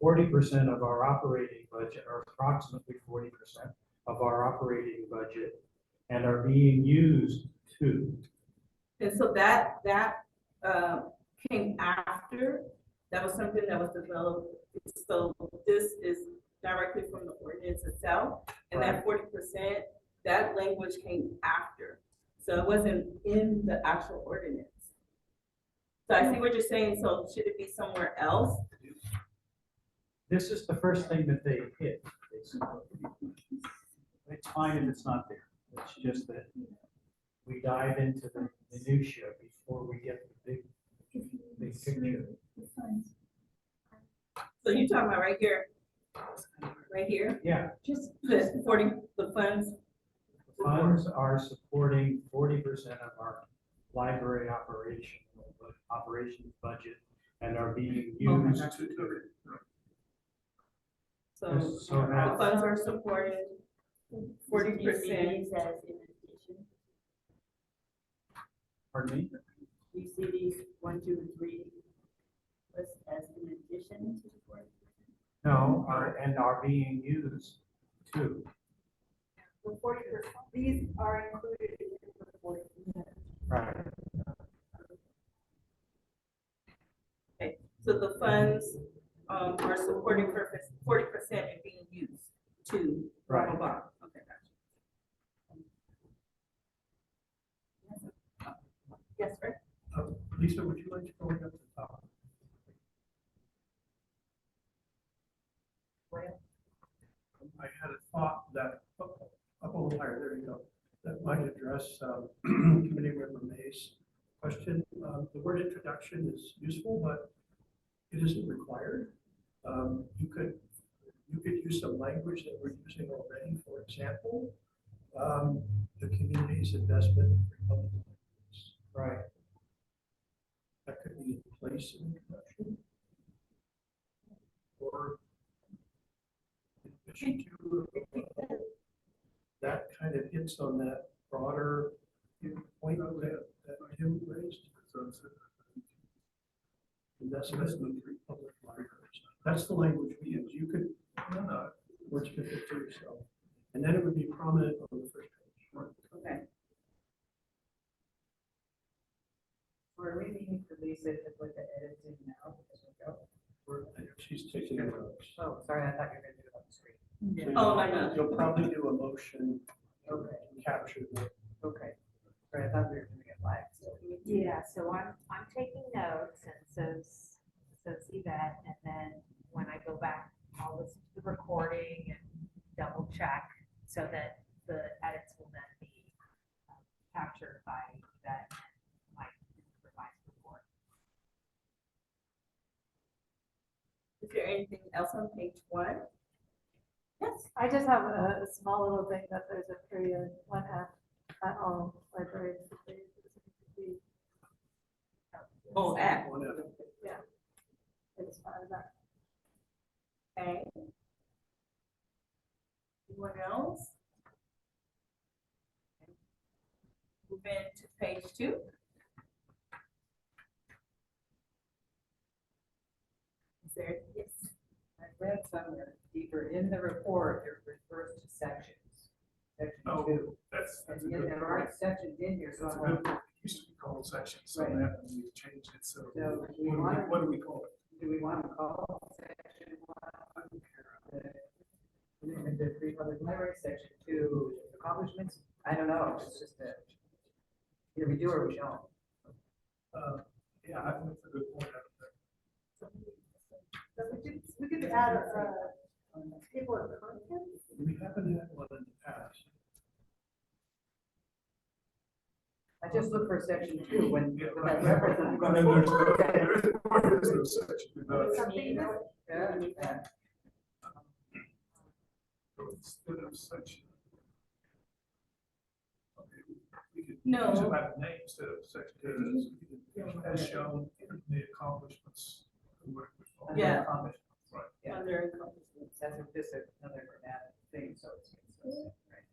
40% of our operating budget, or approximately 40% of our operating budget, and are being used to. And so that came after, that was something that was developed. So this is directly from the ordinance itself. And that 40%, that language came after. So it wasn't in the actual ordinance. So I see what you're saying. So should it be somewhere else? This is the first thing that they hit. It's fine if it's not there. It's just that we dive into the minutia before we get the big picture. So you're talking about right here? Right here? Yeah, The 40, the funds? funds are supporting 40% of our library operations budget and are being used to. So So the that- funds are supported 40%. As in addition, Pardon me? you see these 1, 2, and 3 list as in addition to the 40%? No, are being used too. The 40%, these are included in the 40%. Right. Okay, so the funds are supporting purpose 40% and being used to blah, blah, blah. Okay, gotcha. Yes, sir. Lisa, would you like to go up to the top? I had a thought that, up a little higher, there you go, that might address Committee Member May's question. The word introduction is useful, but it isn't required. You could use some language that we're using already. For example, the community's investment in free public libraries. Right. That could be in place in introduction. Or in addition to, that kind of hits on that broader point that Tim raised. Investment in free public libraries. That's the language we use. You could, words could fit to yourself. And then it would be prominent on the first page. Okay. Are we meeting for Lisa to put the edits in now as we go? She's taking notes. Oh, sorry, I thought you were gonna do it on the screen. Oh, no. You'll probably do a motion Okay, to capture the. okay. Sorry, I thought we were doing it live, so. Yeah, so I'm taking notes, and so see that, and then when I go back, I'll listen to the recording and double check so that the edits will then be captured by that and my revised report. Is there anything else on page 1? Yes. I just have a small little thing that there's a period 1 at all libraries. Oh, at. Yeah. It's part of that. Okay. Anyone else? Move into page 2. Is there, yes. I read somewhere deeper in the report, it refers to sections. Section Oh, 2. That's a And yet good there point. aren't sections in here, so That's a I'm good like, point. It used to be called sections, so Right. that we've changed it, so So we want what do we call it? do we want to call section 1? I don't care. The free public library, section 2, accomplishments? I don't know, it's just a, either we do or we don't. Yeah, I think it's a good point. So we could add a table of contents. We haven't had one in the past. I just look for section 2 when. Yeah, when right. I reference- And then there's no section about it. Something that Yeah. So instead of section. Okay, we could No. use it by the name instead of section. As shown in the accomplishments. Under Yeah. accomplishments. Right. Yeah. Under accomplishments. That's just another grammatic thing, so it's, right.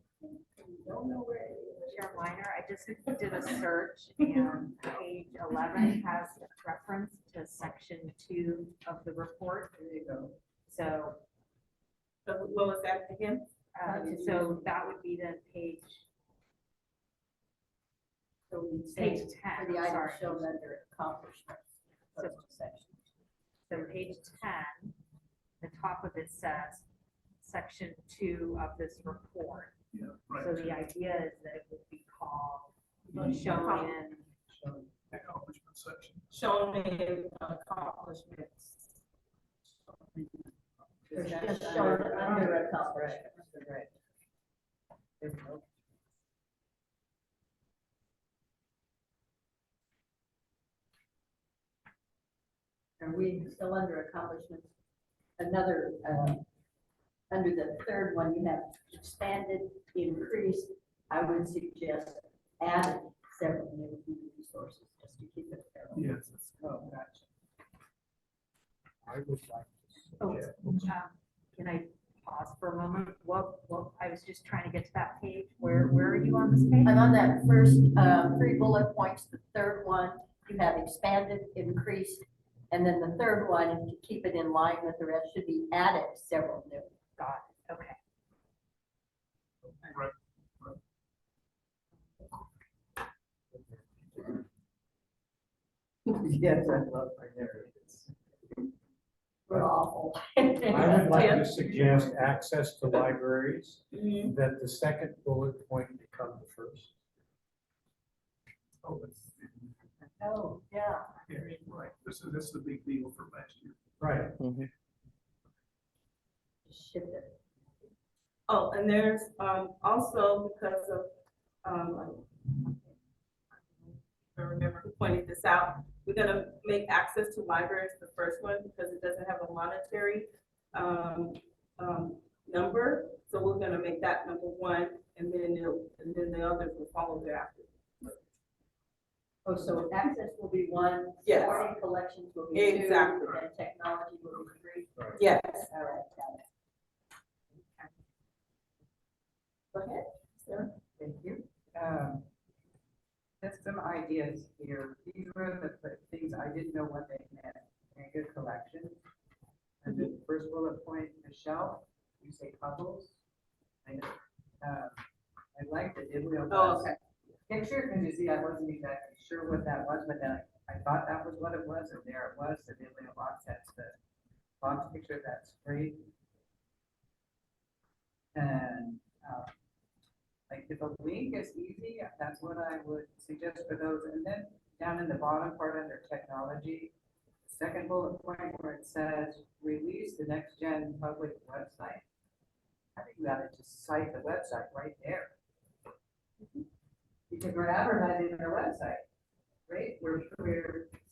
Don't know where it is. Chair Minor, I just did a search and page 11 has a reference to section 2 of the report. There you go. So, So what was that again? so that would be the page, So we page say 10, for the item sorry. shown under accomplishments. Those two sections. So page 10, the top of it says section 2 of this report. Yeah, right. So the idea is that it would be called shown in, Accomplishment section. Shown in accomplishments. It's just shown under accomplishments. Right. There we go. we still under accomplishments? Another, under the third one, you have expanded, increased. I would suggest added several new human resources just to keep it fair. Yes. Oh, gotcha. I would like to Oh, suggest. Can I pause for a moment? What, I was just trying to get to that page. Where are you on this page? I'm on that first, 3 bullet points. The third one, you have expanded, increased, and then the third one, to keep it in line with the rest, should be added several new. Got it, okay. Right. Yes, I love my narratives. We're awful. I would like to suggest access to libraries, Mhm. that the second bullet point become the first. Oh, that's, Oh, yeah. yeah, right. This is the big deal for last year. Right. Shift it. Oh, and there's, also because of, I remember who pointed this out, we're gonna make access to libraries the first one because it doesn't have a monetary, number. So we're gonna make that number 1, and then the others will follow thereafter. Oh, so access will be 1. Yes. Supporting collections will be 2. Exactly. And technology will be 3. Yes. All right, got it. Go ahead, Sarah. Thank you. Just some ideas here. These were the things I didn't know what they meant. Mega collection. And the first bullet point, the shelf, you say puzzles. I like the bibliobus Oh, okay. picture, because you see, I wasn't exactly sure what that was, but then I thought that was what it was, and there it was, the bibliobus, that's the box picture, that's great. And, like if a link is easy, that's what I would suggest for those. And then down in the bottom part under technology, second bullet point where it says release the next gen public website. I think we ought to just cite the website right there. Because we're advertising our website, right? We're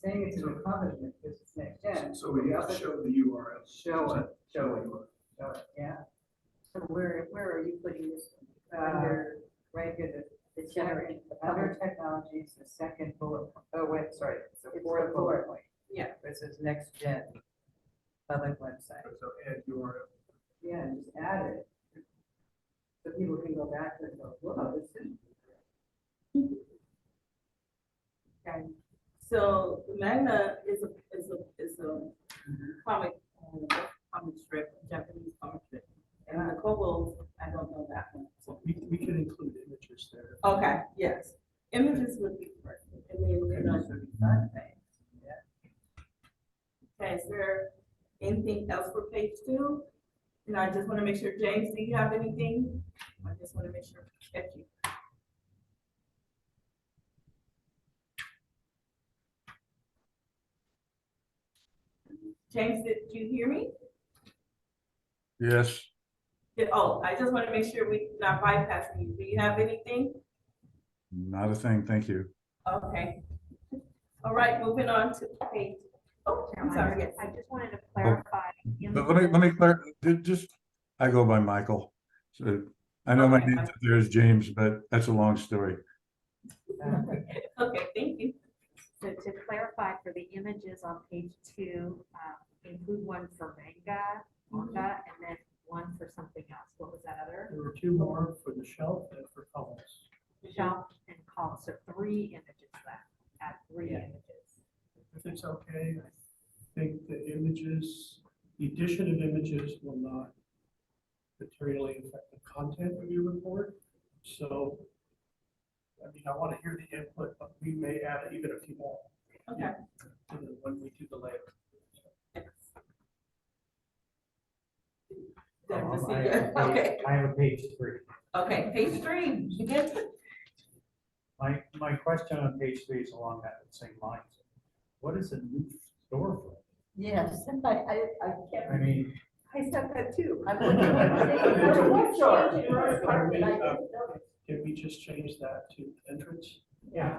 saying it's an accomplishment because it's next gen. So we have to show the URL. Show it, yeah. So where are you putting this? Under, right here, The generate. under technologies, the second bullet, oh, wait, sorry, so It's fourth the bullet fourth. point. Yeah. This is next gen public website. So add URL. Yeah, and just add it. So people can go back and go, whoa, this is. Okay. So Magna is a comic strip, Japanese comic strip. And the Kobo, I don't know that one. So, We can include images there. okay, yes. Images would be perfect. And then, you know, Fun things. okay, is there anything else for page 2? And I just want to make sure, James, do you have anything? I just want to make sure I catch you. James, did you hear me? Yes, Oh, I just want to make sure we're not bypassing you. Do you have anything? not a thing, thank you. Okay. All right, moving on to page. Oh, I'm sorry, yes. I just wanted to clarify. But let me just, I go by Michael. So I know my Okay. name there is James, but that's a long story. Okay, thank you. So to clarify for the images on page 2, include one for manga, and then one for something else. What was that other? There were 2 more for the shelf and for columns. Shelf and column, so 3 images left, add 3 images. If it's okay, I think the images, the addition of images will not materially affect the content of your report. So, I mean, I want to hear the input, but we may add even a few more. Okay. When we do the layout. Okay, I have a page 3. okay, page 3. My question on page 3 is along that same lines. What is a new storefront? Yes, I can't. I mean, I said that too. I'm looking at what's Can we just change that to entrance? yeah,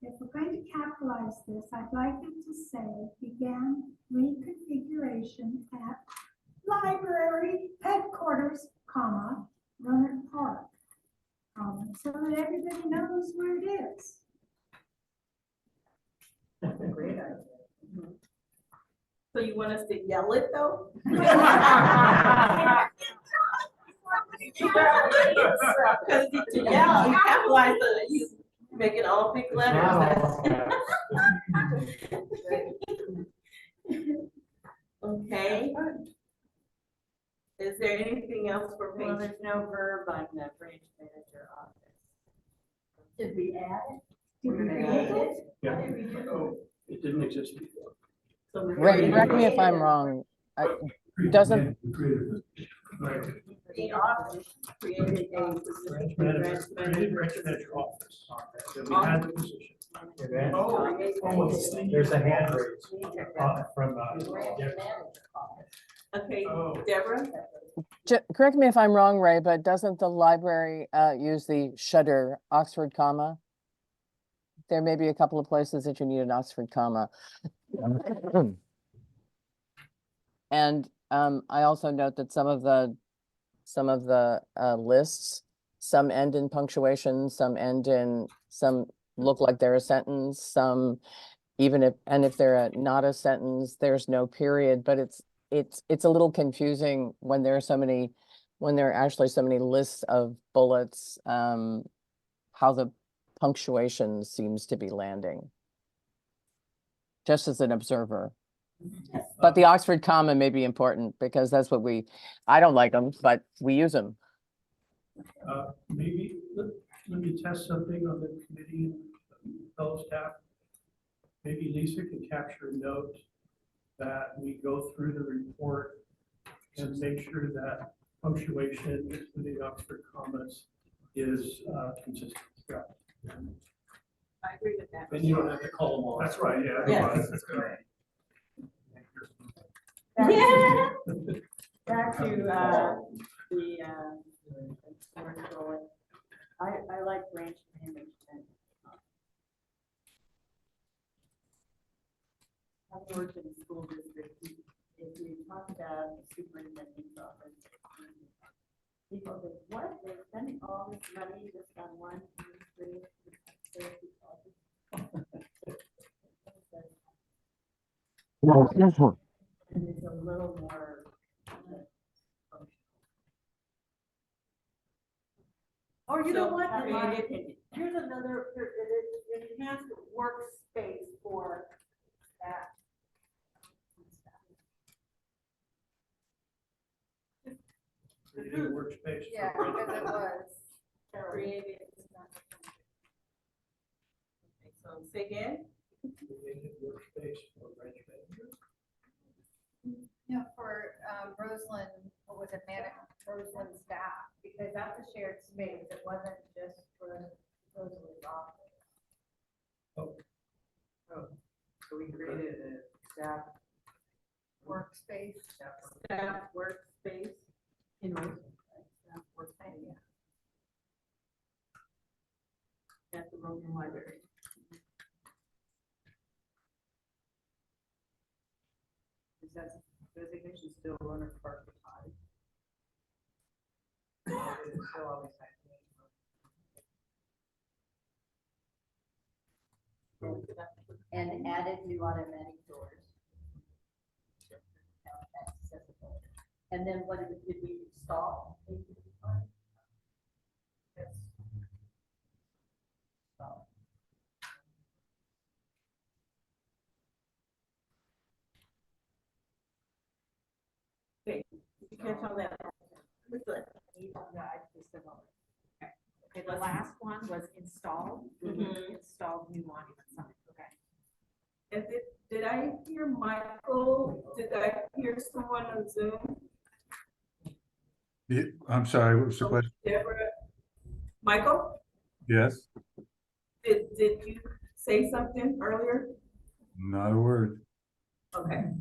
if we're going to capitalize this, I'd like it to say began reconfiguration at library headquarters, comma, Roanoke Park. So that everybody knows where it is. That's a great idea. So you want us to yell it though? Because to yell, you capitalize it, you make it all big letters. Okay. Is there anything else for Well, page? there's no verb on the branch manager office. Did we add it? Did we create it? Yeah. What did we do? Oh, it didn't exist before. So we Ray, created correct me if it. I'm wrong. Doesn't, Right. The office created a Branch position. manager, created branch manager office. So we had the position. And then Oh, there's a hand raise from, Branch Deborah. manager office. okay, Oh. Deborah? correct me if I'm wrong, Ray, but doesn't the library use the Shudder Oxford comma? There may be a couple of places that you need an Oxford comma. And I also note that some of the lists, some end in punctuation, some look like they're a sentence, some if they're not a sentence, there's no period, but it's a little confusing when there are actually so many lists of bullets, how the punctuation seems to be landing. Just as an observer. But the Oxford comma may be important because that's what I don't like them, but we use them. Maybe, let me test something on the committee and fellow staff. Maybe Lisa can capture a note that we go through the report and make sure that punctuation, including Oxford commas, is consistent. Yeah. I agree with that. Then you don't have to call them all. That's right, yeah. Yes. That's good. Yeah. Back to, the, commercial, I like branch management. I've worked in the school district, if you talk about the superintendent's office, people think, what, they're spending all this money just on one administrative office? And it's a little more. Or you know So, what, in my opinion. here's another, it is enhanced workspace for that. Creating workspace. Yeah, because it was. Created. Okay, so say again? Created workspace for branch manager. No, for Roseland, what was it, Roseland staff, because that's a shared space, it wasn't just for Roseland's office. So we created a staff Workspace. Staff workspace. in Rose, staff workspace, yeah. At the Roman Library. Is that designation still runner part of time? It's still always And added new automatic doors. Accessible. And then what did we install? Yes. Install. Okay, you catch all that? What's that? Okay, the last one was installed, Mhm. installed new monument sign, okay. And did I hear Michael? Did I hear someone on Zoom? I'm sorry, what was the question? Deborah? Michael, Yes, did you say something earlier? not a word. Okay.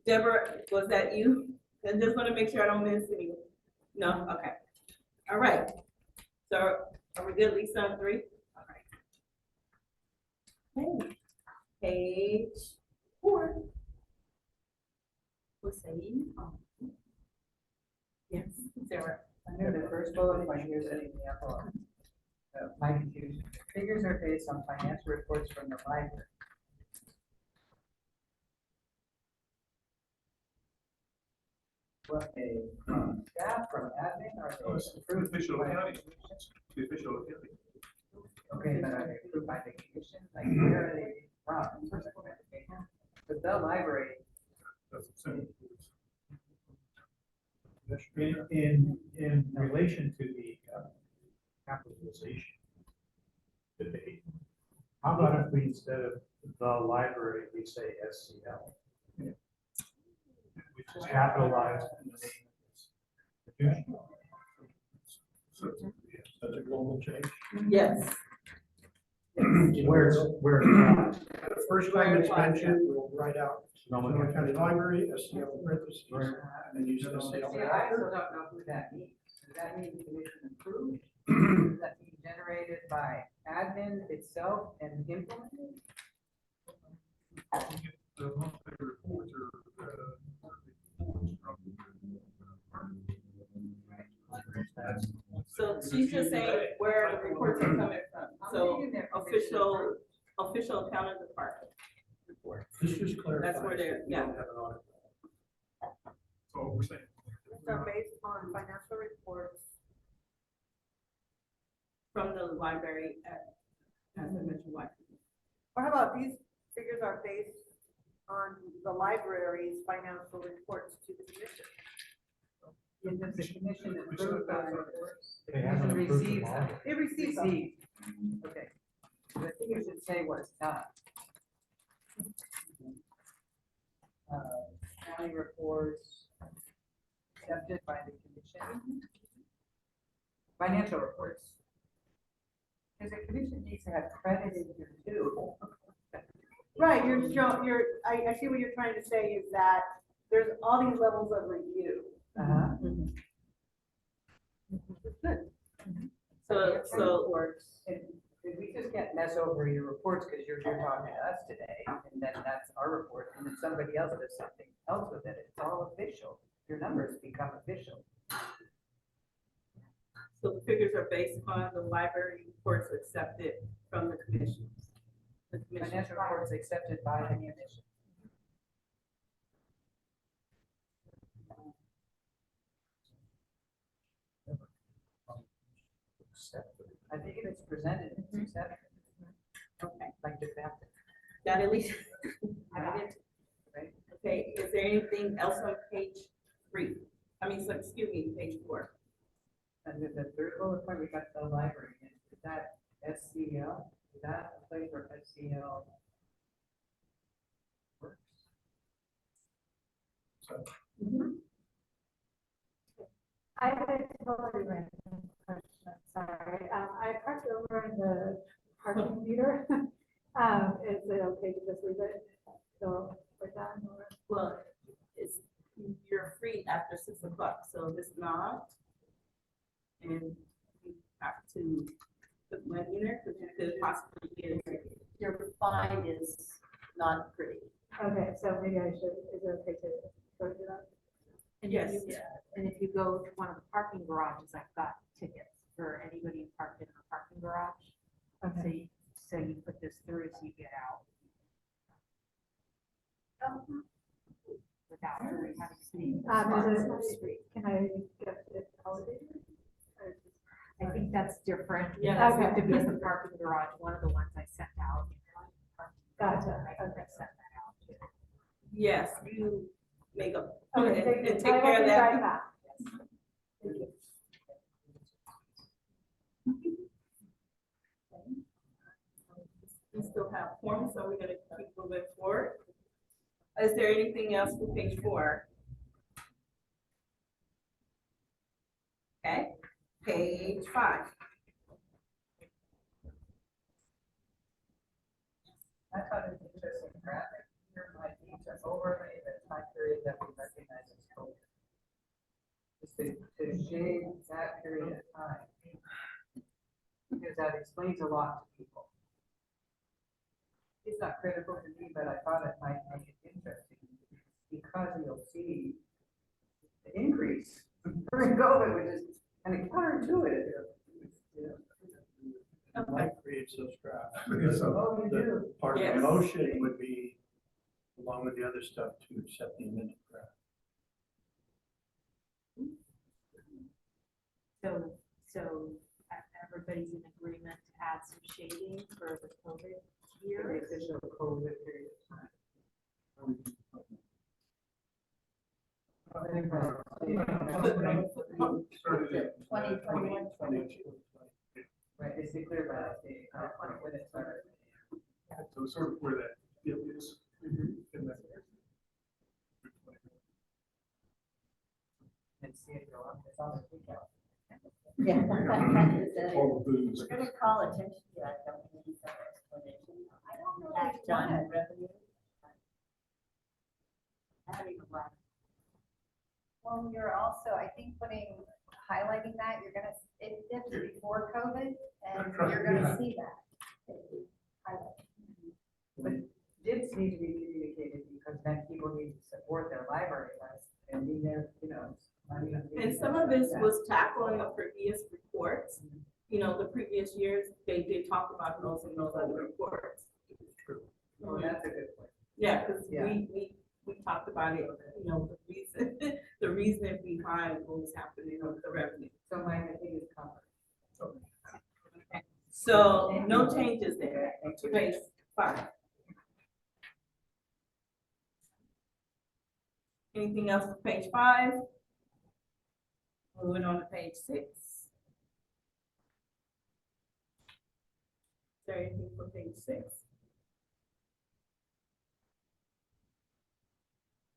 Deborah, was that you? I just want to make sure I don't miss any. No, okay. All right. So are we good, Lisa, on 3? All right. Okay. Page 4. We'll say, yes, Sarah. Under the first bullet point, you're setting me up on my confusion. Figures are based on financial reports from the library. What a staff from admin or Oh, it's approved official by accounting. the commission? The official accounting. Okay, but are they approved by the commission? Like where are they from? But the library, That's the same. In relation to the capitalization debate, how about if we, instead of the library, we say SCL? Which is capitalized in the name of this institution. That's a global change. Yes. Where it's not. The first time it's mentioned, we'll write out Sonoma Sonoma County Library, SCL in parentheses, Right. and then use SCL. see, I still don't know who that means. Does that mean commission approved? Does that mean generated by admin itself and implemented? The monthly reports are, So she's just saying where the reports are coming from. So thinking they're official accounting department report. This just clarifies. That's where they're- that we yeah. don't have an audit. that's all we're saying. So based on financial reports. From the library, as I mentioned, why? Or how about these figures are based on the library's financial reports to the commission? Is it the commission approved by reports? The They haven't commission approved them receives all. them. It receives them. Received. Okay. So I think you should say what's not. County reports accepted by the commission. Financial reports. Because the commission needs to have credit in here too. Right, I see what you're trying to say is that there's all these levels of review. Uh-huh. So, Reports, and we just can't mess over your reports because you're here talking to us today, and then that's our report, and then somebody else does something else with it, it's all official. Your numbers become official. so the figures are based on the library reports accepted from the commission. The commission. Financial reports accepted by the commission. I think if it's presented, it's accepted. Okay, Like the fact that that at least. Right. Right. Okay, is there anything else on page 3? I mean, so, excuse me, page 4. under the third bullet point, we got the library. Is that SCL? Is that a place where SCL works? I have a totally random question, sorry. I parked over in the parking meter. Is it okay to just leave it till we're done or? Well, you're free after 6 o'clock, so if it's not, and you have to put money in there, because you could possibly get a ticket. Your fine is not pretty. Okay, so maybe I should, is it okay to go to that? And Yes. if you- And if you go to one of the parking garages, I've got tickets for anybody who parked in a parking garage. Okay. So you put this through so you get out. Without really having to see. Can I get it elevated? Or just- I think that's different. Yeah. That's have to be in the parking garage, one of the ones I sent out. Gotcha, I think I okay. sent that out too. Yes, you make a, Okay, thank and you. take I will care of be that. right back. Thank you. We still have forms, so we're gonna keep moving forward. Is there anything else for page 4? Okay, page 5. I thought it was interesting graphic. Here my deeds are overlay the time period that we recognize as COVID. Just to shade that period of time. Because that explains a lot to people. it's not critical to me, but I thought it might make it interesting because you'll see the increase during COVID, which is kind of counterintuitive. Might create those drafts. Oh, you do? Part of Yes. the motion would be, along with the other stuff, to accept the amended draft. So everybody's in agreement to add some shading for the COVID For year? the official COVID period of time. Right, it's declared by the state, when it started. So sort of where that deal is. In that area. And see it go up, it's on the peak out. Yeah. All the booze. We're gonna call attention to that, don't we need some explanation? I don't know. Act on revenue. I don't even like. Well, you're also, I think, highlighting that, you're gonna, it dipped before COVID, and you're gonna see that. But dips need to be communicated because then people need to support their library list and be there, you know. And some of this was tackling the previous reports. You know, the previous years, they did talk about those in those other reports. Oh, that's a good point. Yeah, because Yeah. we talked about it, you know, the reason, the reason behind what was happening with the revenue. So Mike, I think it's covered. So no changes there to page 5. Anything else for page 5? Moving on to page 6. Is there anything for page 6?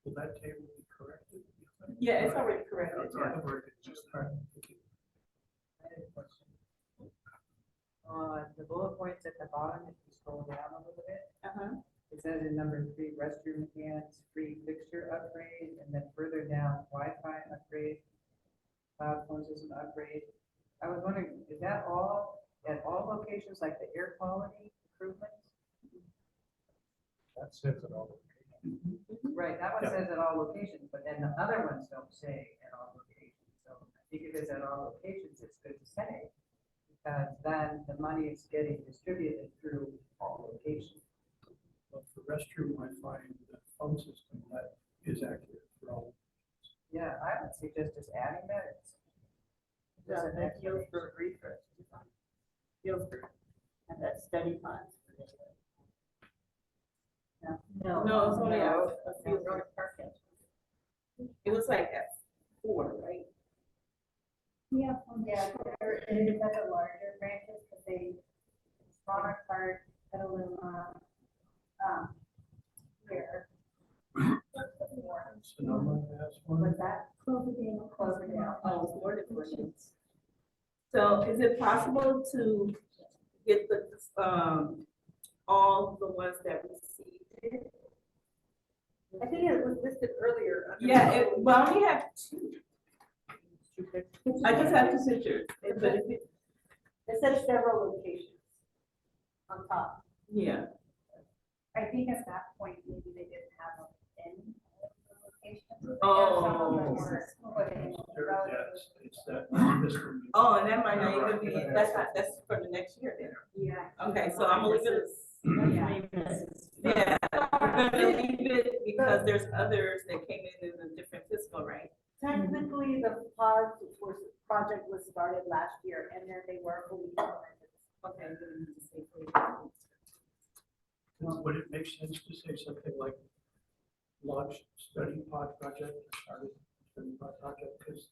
Will that table be corrected? Yeah, it's already corrected. It's already corrected, just. I have a question. The bullet points at the bottom, if you scroll down a little bit, Uh-huh. it says in number 3, restroom enhance, free fixture upgrade, and then further down, Wi-Fi upgrade, cloud phone system upgrade. I was wondering, is that all, at all locations, like the air quality improvements? That says it all. Right, that one says at all locations, but then the other ones don't say at all locations. So I think if it's at all locations, it's good to say, because then the money is getting distributed through all locations. But for restroom, I find the phone system that is accurate for all. Yeah, I would suggest just adding that. Yeah, that Hillsburg refresh. Hillsburg, and that study funds. No. No, it's only no, a few. North Park. It was like at 4, right? Yeah. Yeah, there is other larger branches, because Monarch Park, Petaluma, here. Sonoma has one. What's that? Cloverdale. Cloverdale. Oh, it's more than 4 units. So is it possible to get the, all the ones that we see? I think it was listed earlier. under- Yeah, well, I only have 2. I just have 2 pictures, but if it, It says several locations on top. yeah. I think at that point, maybe they didn't have them in the location. Oh. Some of them were put in Yes, it's that. Oh, and that might not even be, that's for the next year then. Yeah. Okay, so I'm gonna leave it. Yeah, I'm gonna leave it because there's others that came in a different fiscal, right? Technically, the project was started last year, and then they were fully implemented. Okay. Would it make sense to say something like launch study pod project, or started study pod project, because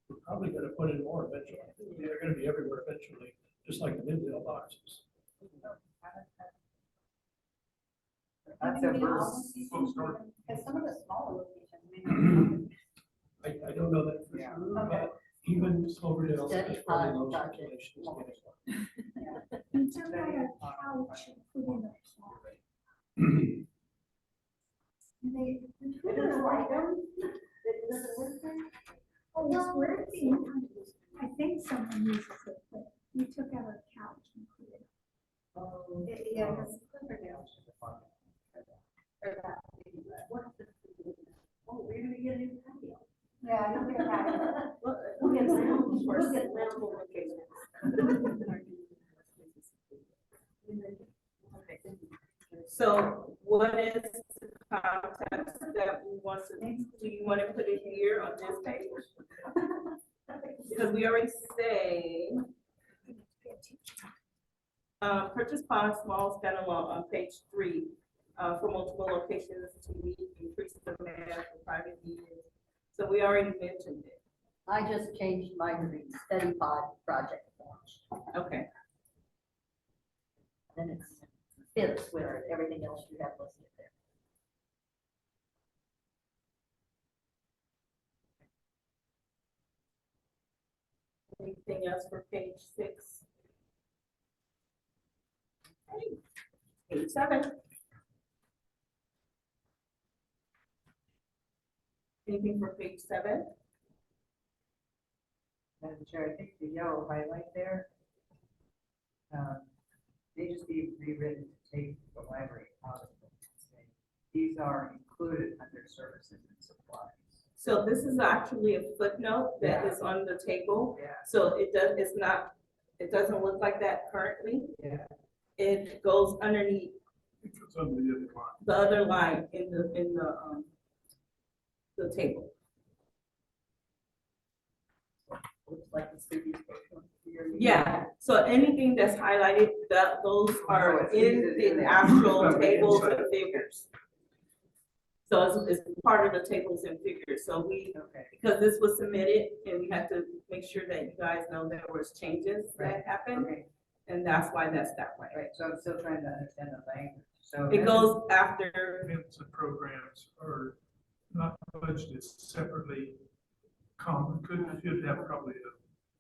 we're probably gonna put in more eventually. They're gonna be everywhere eventually, just like the Midvale boxes. That's a verse. Because some of the smaller locations may not. I don't know that for Yeah. sure, but even Cloverdale. Study is probably pod low project. circulation is getting one. We took out a couch and put in a closet. And they. It doesn't work there? It doesn't work there? Oh, it's working. I think someone uses it, but we took out a couch and put it. Oh. Yeah, because Cloverdale. For sample locations. So what is the context that we want to, do you want to put it here on this page? Because we already say, purchase bond small standalone on page 3, for multiple locations to meet increased demand for private needs. So we already mentioned it. I just changed mine to read study pod project launch. Okay. Then it fits with everything else you have listed there. Anything else for page 6? Okay. Page 7. Anything for page 7? Madam Chair, I think the yellow highlight there, may just be rewritten to take the library out of it. These are included under services and supplies. So this is actually a footnote that is on the table. Yeah. So it doesn't look like that currently. Yeah. It goes underneath It's under the other line. the other line in the table. Looks like the previous one here. Yeah, so anything that's highlighted, those are in the actual tables and figures. So it's part of the tables and figures. So because this was submitted and we had to make sure that you guys know there was changes that happened. Okay. And that's why that's that way. Right, so I'm still trying to understand the language. So It goes after, Events and programs are not budgeted separately. Could have probably a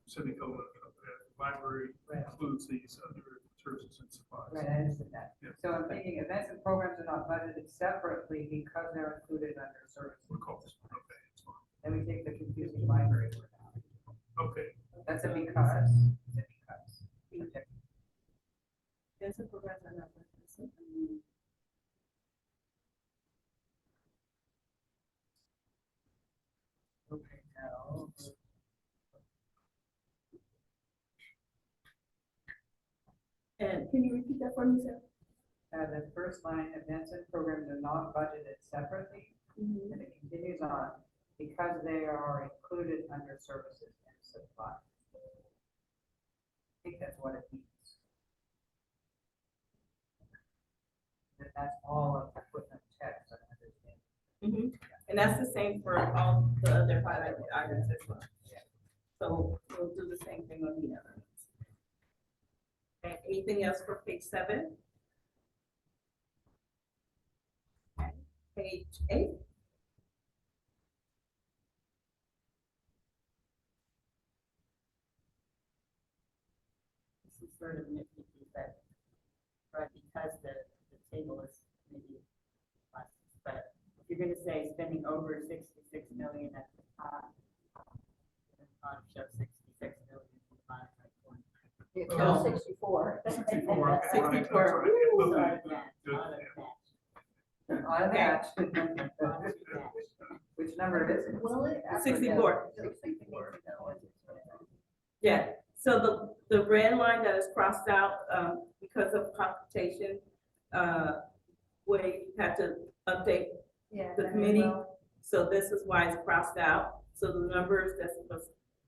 semicolon of that. Library includes these under services and supplies. Right, I understand that. Yeah. So I'm thinking events and programs are not budgeted separately because they're included under services. We'll call this one. Okay, it's fine. Then we take the confusing library word out. Okay. That's a because. It's a because. Okay. there's a program that I'm Okay, now. And can you repeat that for me, sir? The first line, events and programs are not budgeted separately, and it continues on, because they are included under services and supplies. I think that's what it means. And that's all of the footnote text, I understand. And that's the same for all the other highlighted items as well. So we'll do the same thing on the other ones. Okay, anything else for page 7? Okay, page 8. This is sort of nitpicky, but right, because the table is maybe less, but if you're gonna say spending over 66 million at the top, the bottom shows 66 million. It Oh. shows 64. 64. Okay, 64. right, that's So right. I match, Good, auto yeah. match. On that, Auto match. which number is it? Will it? 64. 64. Yeah, so the red line that is crossed out because of computation, we had to update Yeah. the committee. So this is why it's crossed out. So the numbers that's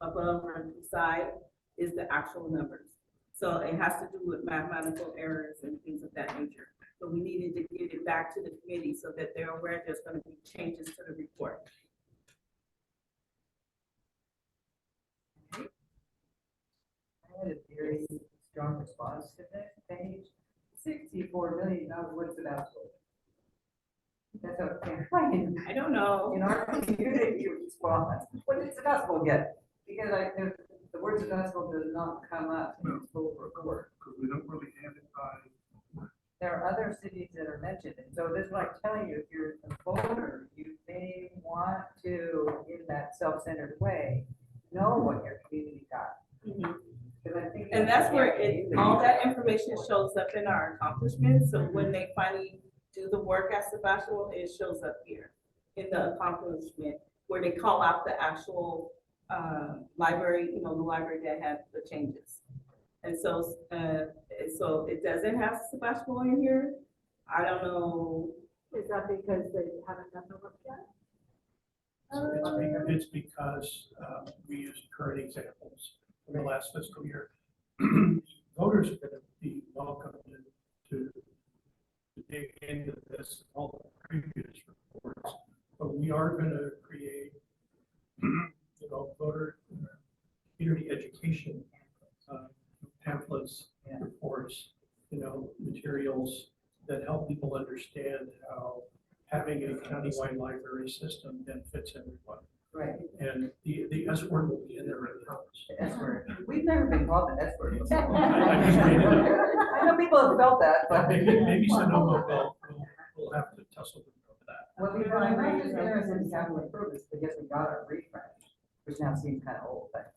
above or beside is the actual numbers. So it has to do with mathematical errors and things of that nature. So we needed to get it back to the committee so that they're aware there's going to be changes to the report. I had a very strong response to this page. 64 million, what's it absolute? That's okay. I don't know. In our community response, what does the decimal get? Because the word decimal does not come up in the full report. Because we don't really have it by. There are other cities that are mentioned, and so this is what I tell you, if you're a voter, you may want to, in that self-centered way, know what your community got. Because I think. And that's where all that information shows up in our accomplishments. So when they finally do the work at Sebastian, it shows up here in the accomplishment where they call out the actual library, the library that had the changes. And so it doesn't have Sebastopol in here. I don't know. Is that because they haven't done the work yet? It's because we use current examples from the last fiscal year. Voters are going to be welcome to dig into this, all the previous reports, but we are going to create, voter community education pamphlets, reports, materials that help people understand how having a countywide library system benefits everyone. Right. And the S word will be in there. The S word. We've never been called the S word. I just made it up. I know people have felt that, but. Maybe Sonoma will have to tussle over that. Well, the library is there as in capital improvements, because we got our refresh, which now seems kind of old, but,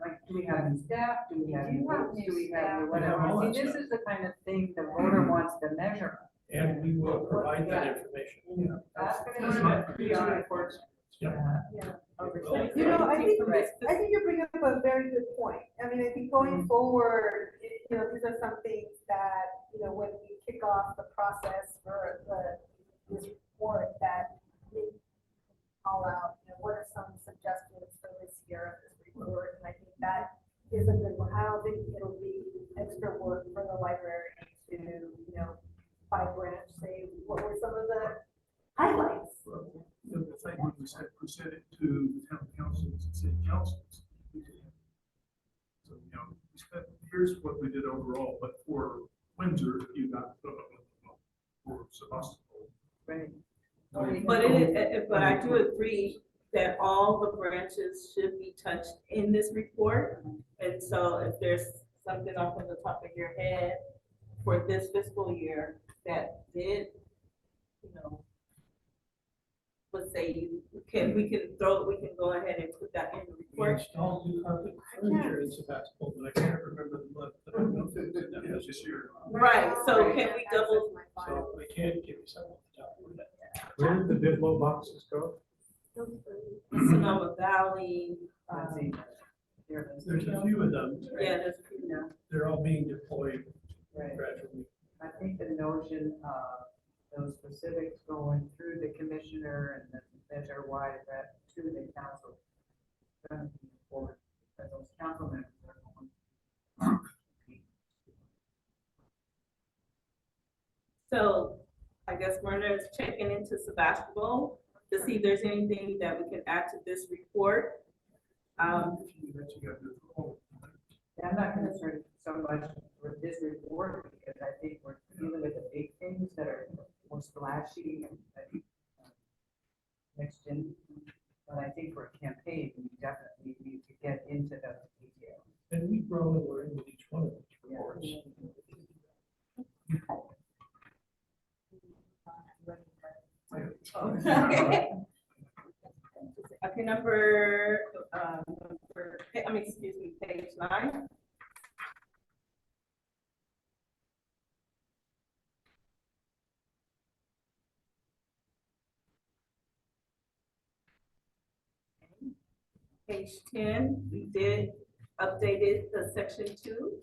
like, do we have new staff? Do we have new books? Do we have new whatever? See, this is the kind of thing the voter wants to measure. And we will provide that information. That's gonna be pretty important. I think you bring up a very good point. I mean, I think going forward, these are some things that, when we kick off the process for this report, that we call out, what are some suggestions for this year of this report? And I think that is a good one. I don't think it'll be extra work for the library to, by branch, say, what were some of the highlights? The thing when we said present it to town councils and city councils. So, we said, here's what we did overall, but for Windsor, you got, for Sebastopol. Right. But I do agree that all the branches should be touched in this report. And so if there's something off on the top of your head for this fiscal year that did, let's say we can go ahead and put that in the We report. installed new carpet furniture in Sebastopol, but I can't remember the month. But I know that was this year. Right, so can we double? So we can't give you some of the top of that. Where did the Bidwell boxes go? Sonoma Valley. Let's see. There's a few of them. Yeah, there's a few now. They're all being deployed Right. gradually. I think the notion of those specifics going through the commissioner and the measure wide that to the council. Forward, that those council members are going. So I guess Werner is checking into Sebastopol to see if there's anything that we can add to this report. I'm not concerned so much with this report because I think we're dealing with the big things that are more splashy and next gen. But I think for a campaign, we definitely need to get into the detail. And we grow and learn with each one of these reports. Okay, page 9. Page 10, we did updated the section 2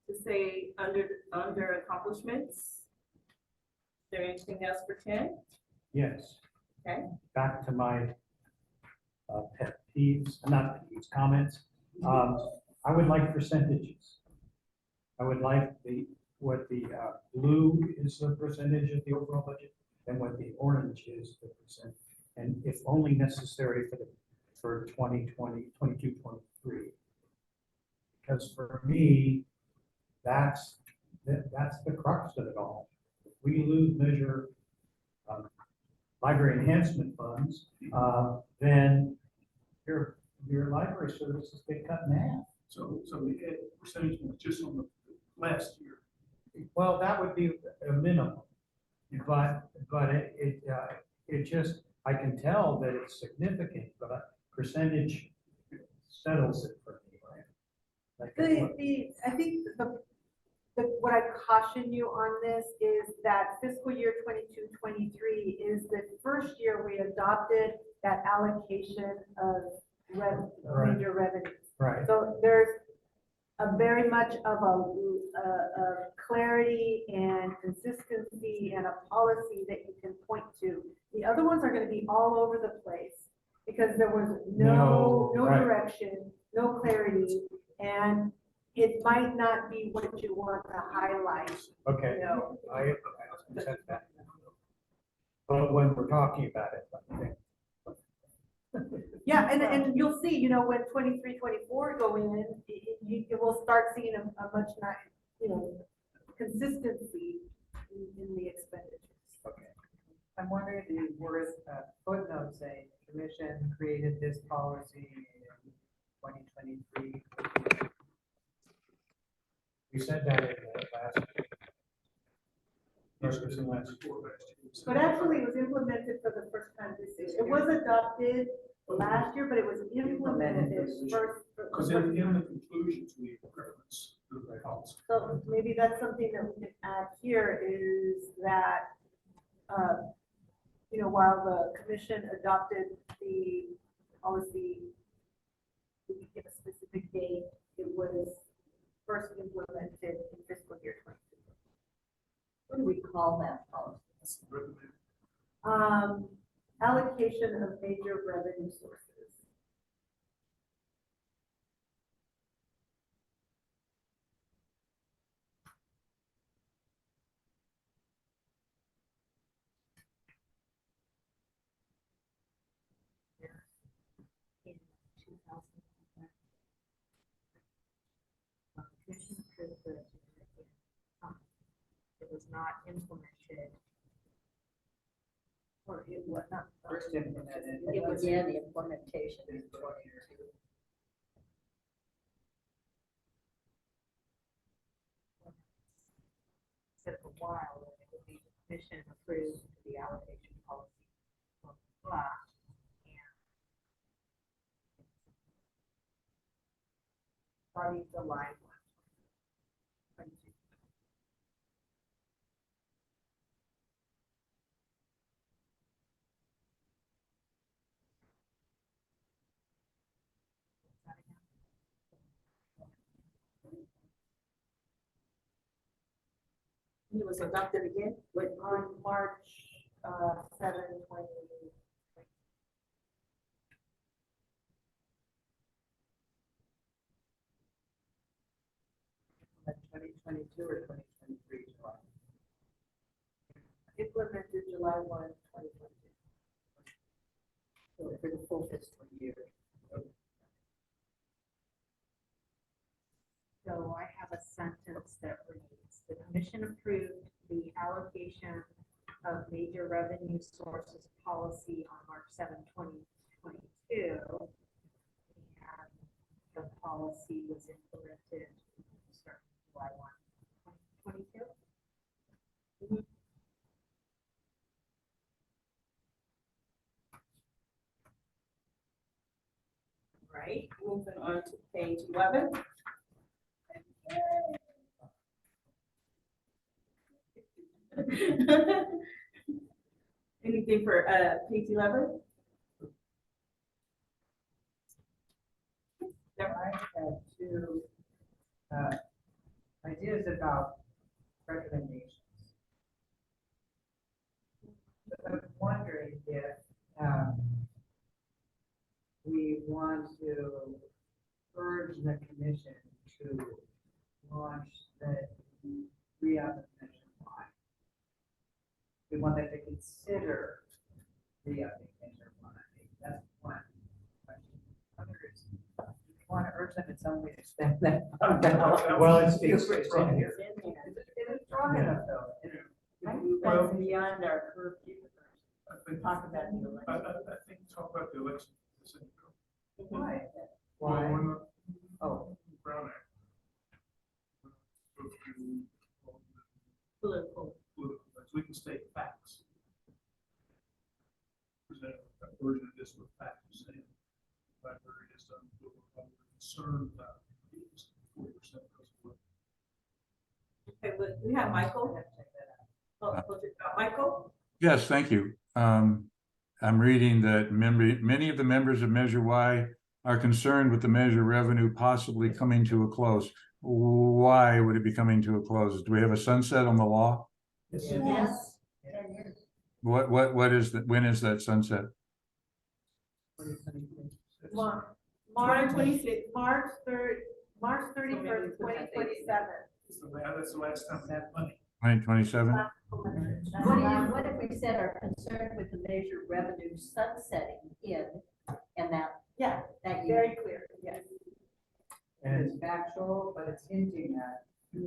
to say under accomplishments. Is there anything else for 10? Yes. Okay. Back to my pet peeves, not peeves, comments. I would like percentages. I would like what the blue is the percentage of the overall budget and what the orange is the percent. And if only necessary for 2020, 22, 23. Because for me, that's the crux of it all. If we lose measure library enhancement funds, then your library services get cut in half. So we had percentage was just on the last year. Well, that would be a minimum, but it just, I can tell that it's significant, but a percentage settles it for me, right? Like I think what I caution you on this is that fiscal year 22-23 is the first year we adopted that allocation of major revenues. Right. So there's a very much of a clarity and consistency and a policy that you can point to. The other ones are gonna be all over the place because there was no right. direction, no clarity, and it might not be what you want to highlight. Okay, You know. I accept that. But when we're talking about it, I think. Yeah, and you'll see, you know, when 23-24 go in, you will start seeing a much nice, you know, consistency in the expenditures. Okay. I'm wondering if you were footnote saying, commission created this policy in 2023. We said that in the last. But actually, it was implemented for the first time this year. It was adopted last year, but it was implemented first. Because in the conclusions, we reference the policy. So maybe that's something that we can add here is that, you know, while the commission adopted the policy, we could give a specific date, it was first implemented in fiscal year 22. What do we call that policy? Allocation of major revenue sources. In 2000. Commission approved the, it was not implemented. Or it was not. First implemented. It was Yeah, the implementation. Took a while, and it would be the commission approved the allocation policy. Blah, blah, blah, and starting July 1. 22. It was adopted again on March 7, 20. 2022 or 2023 July? Implemented July 1, 2022. So for the full fiscal year. So I have a sentence that reads, the commission approved the allocation of major revenue sources policy on March 7, 2022. And the policy was implemented starting July 1, 2022. Right, moving on to page 11. Anything for page 11? I had two ideas about recommendations. But I'm wondering if we want to urge the commission to launch the re-up nationwide. We want them to consider re-upping nationwide. That's one question. Other is, we want to urge them in some way to spend that. Well, it's in here. It is strong enough though. I think that's beyond our purview. I think, Talk about the election. I think talk about the election. Why? Well, Why? when the Oh, Brown Act. Go through all the Political. political things. We can state facts. Present a version of this with facts saying library has done what we're concerned about. 40% goes away. Okay, we have Michael. Michael? Yes, thank you. I'm reading that many of the members of Measure Y are concerned with the measure revenue possibly coming to a close. Why would it be coming to a close? Do we have a sunset on the law? Yes. What is that? When is that sunset? March 26, March 31st, 2027. That's the last time we had money. 2027? What if we said our concern with the measure revenue sunsetting in, and that, Yeah, that year? very clear, yes. And it's factual, but it's hinting at. So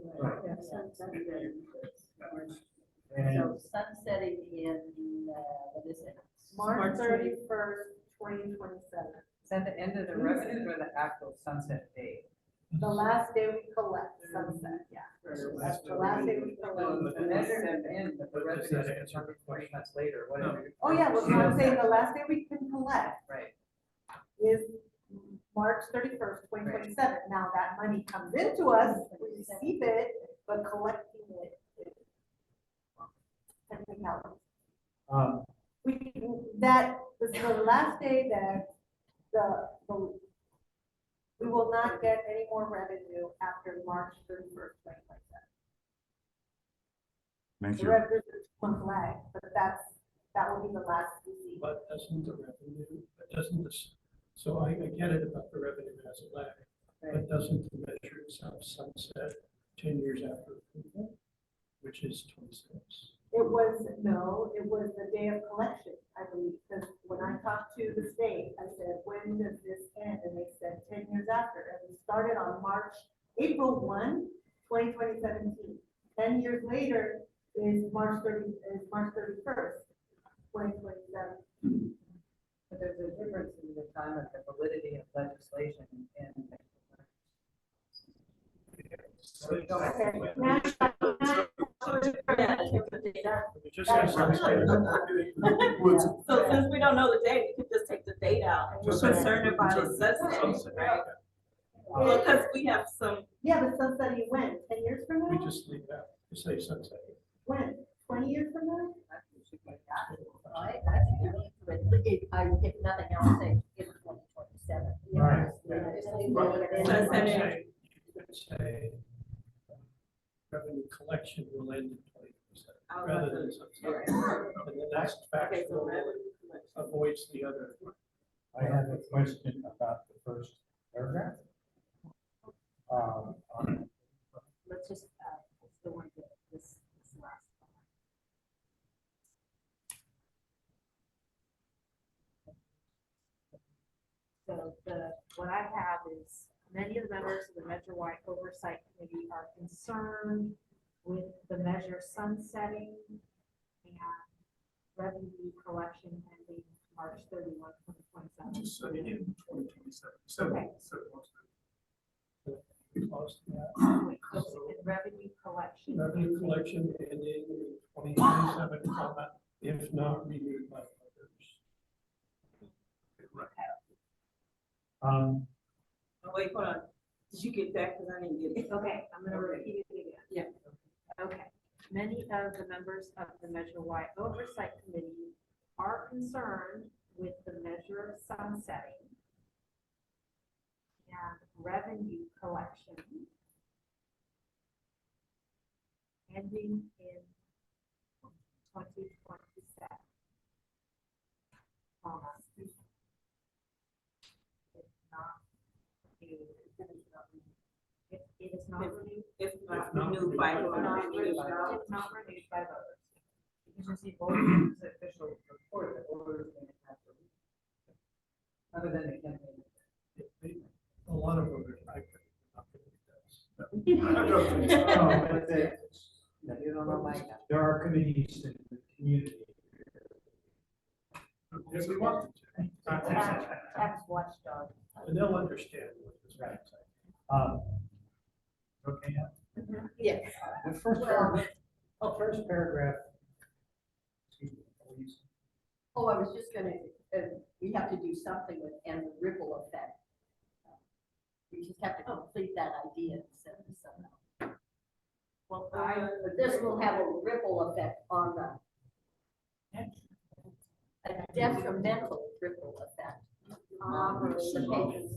sunsetting in, what is it? March 31st, 2027. Is that the end of the revenue or the actual sunset date? The last day we collect sunset, yeah. That's the last day we collect. The measure at the end, but the revenue is determined 3 months later, whatever. Oh, yeah, well, I'm saying the last day we can collect Right. is March 31st, 2027. Now, that money comes into us, we receive it, but collecting it is something else. That is the last day that we will not get any more revenue after March 31st, 2027. Thank The you. revenue is 1 lag, but that will be the last receipt. But doesn't the revenue, so I get it about the revenue as a lag, but doesn't the measure itself sunset 10 years after approval, which is 26? It was the day of collection, I believe, because when I talked to the state, I said, when does this end? And they said 10 years after, and we started on April 1, 2017. 10 years later is March 31st, 2027. But there's a difference in the time of the validity of legislation and. It just has sunset. So since we don't know the date, we could just take the date out, and we're Just concerned say- about it sunsetting, sunset. right? Well, because we have some, Yeah, but sunsetting when? 10 years from We now? just leave that, just say sunset. When? 20 years from now? I think we need to, if nothing else, say, in 2027. Right. Sunset. You could say revenue collection will end in 2027, I was rather about than to- sunset. And the next okay, so factual revenue collection. avoids the other. I have a question about the first paragraph. Let's just, still want to get this last one. So what I have is, many of the members of the Measure Y Oversight Committee are concerned with the measure sunsetting and revenue collection ending March 31, 2027. Just say in 2027. Okay. Close to that. Revenue collection. Revenue collection ending in 2027, comma, if not renewed by others. Oh, wait, hold on. Did you get that? Because I didn't get it. Okay, I'm gonna repeat it again. Yeah. Okay. Many of the members of the Measure Y Oversight Committee are concerned with the measure sunsetting and revenue collection ending in 2027. If it is not renewed. It's not renewed by It's voters. not renewed by voters. You can see both is official report that voters may have to read. Other than the campaign. A lot of voters, I think, not that it does. You don't know my. There are committees in the community. If we want them to. Tax watchdog. And they'll understand what this Right. means. Okay, Yes. the first paragraph, excuse me, please. Oh, I was just gonna, we have to do something with, and the ripple effect. We just have to complete that idea and send it somehow. Well, but this will have a ripple effect on a detrimental ripple effect on the payments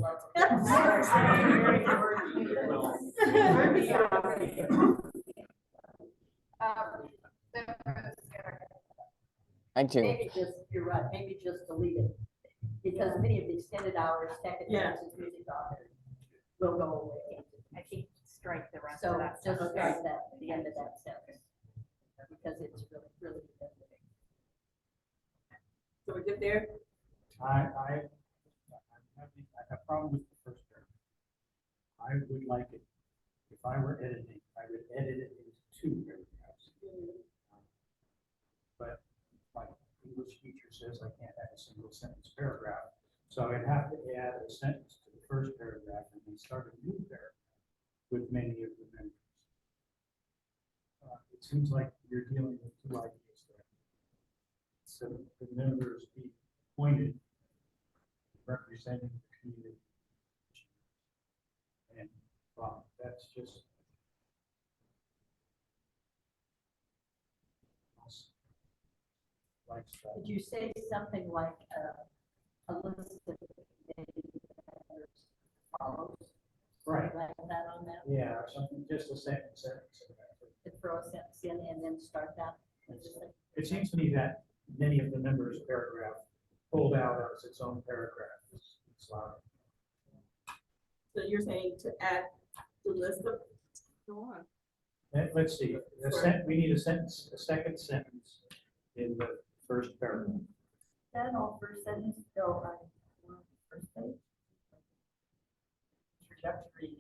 I do. Maybe just, you're right, maybe just delete it. Because many of the extended hours, second dances, music authors will go away. I think strike the rest So of that. just stuff. strike that, at the end of that sentence. Because it's really, really. So we're good there? I'm having, I have a problem with the first paragraph. I would like it, if I were editing, I would edit it into 2 paragraphs. But my English teacher says I can't have a single sentence paragraph. So I'd have to add a sentence to the first paragraph and then start a new paragraph with many of the members. It seems like you're dealing with 2 ideas there. So the members be appointed representing the community. And that's just. Could you say something like, a list of members follows? Right. Like that on that? Yeah, or something, just a sentence. To throw a sentence in and then start that. It seems to me that many of the members' paragraph pulled out as its own paragraph. It's loud. So you're saying to add the list of, go on. Let's see, we need a sentence, a second sentence in the first paragraph. That all first sentence, go on first page. Trajectory.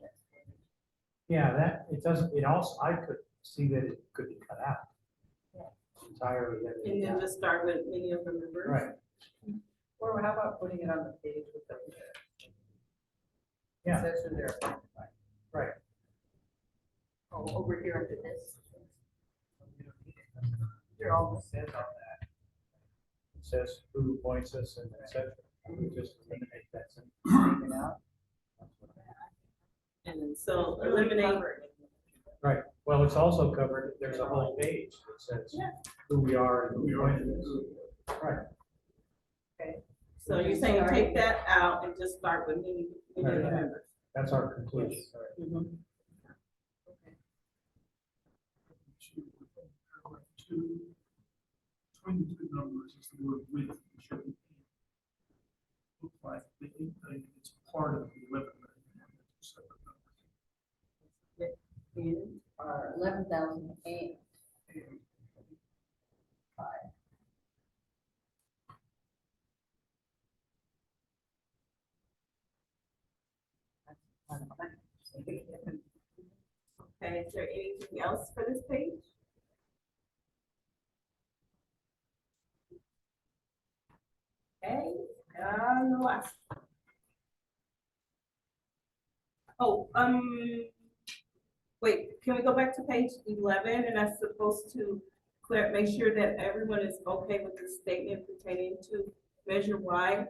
Yeah, that, it doesn't, it also, I could see that it could be cut out. Entirely. And then just start with many of the members. Right. Or how about putting it on the page with the. Yeah. It says in there. Right. Oh, over here under this. You're almost said on that. It says who appoints us and et cetera. We just eliminate that sentence. Take it out. And so eliminate. Right, well, it's also covered, there's a whole page that says who we are and who we appointed us. Right. Okay. So you're saying take that out and just start with many of the members. That's our conclusion. Mhm. Between the 2 numbers is the word with. Look like it's part of the 11 separate numbers. In 11,008. Okay, is there anything else for this page? Okay, the last. Oh, wait, can we go back to page 11 and that's supposed to make sure that everyone is okay with the statement pertaining to Measure Y.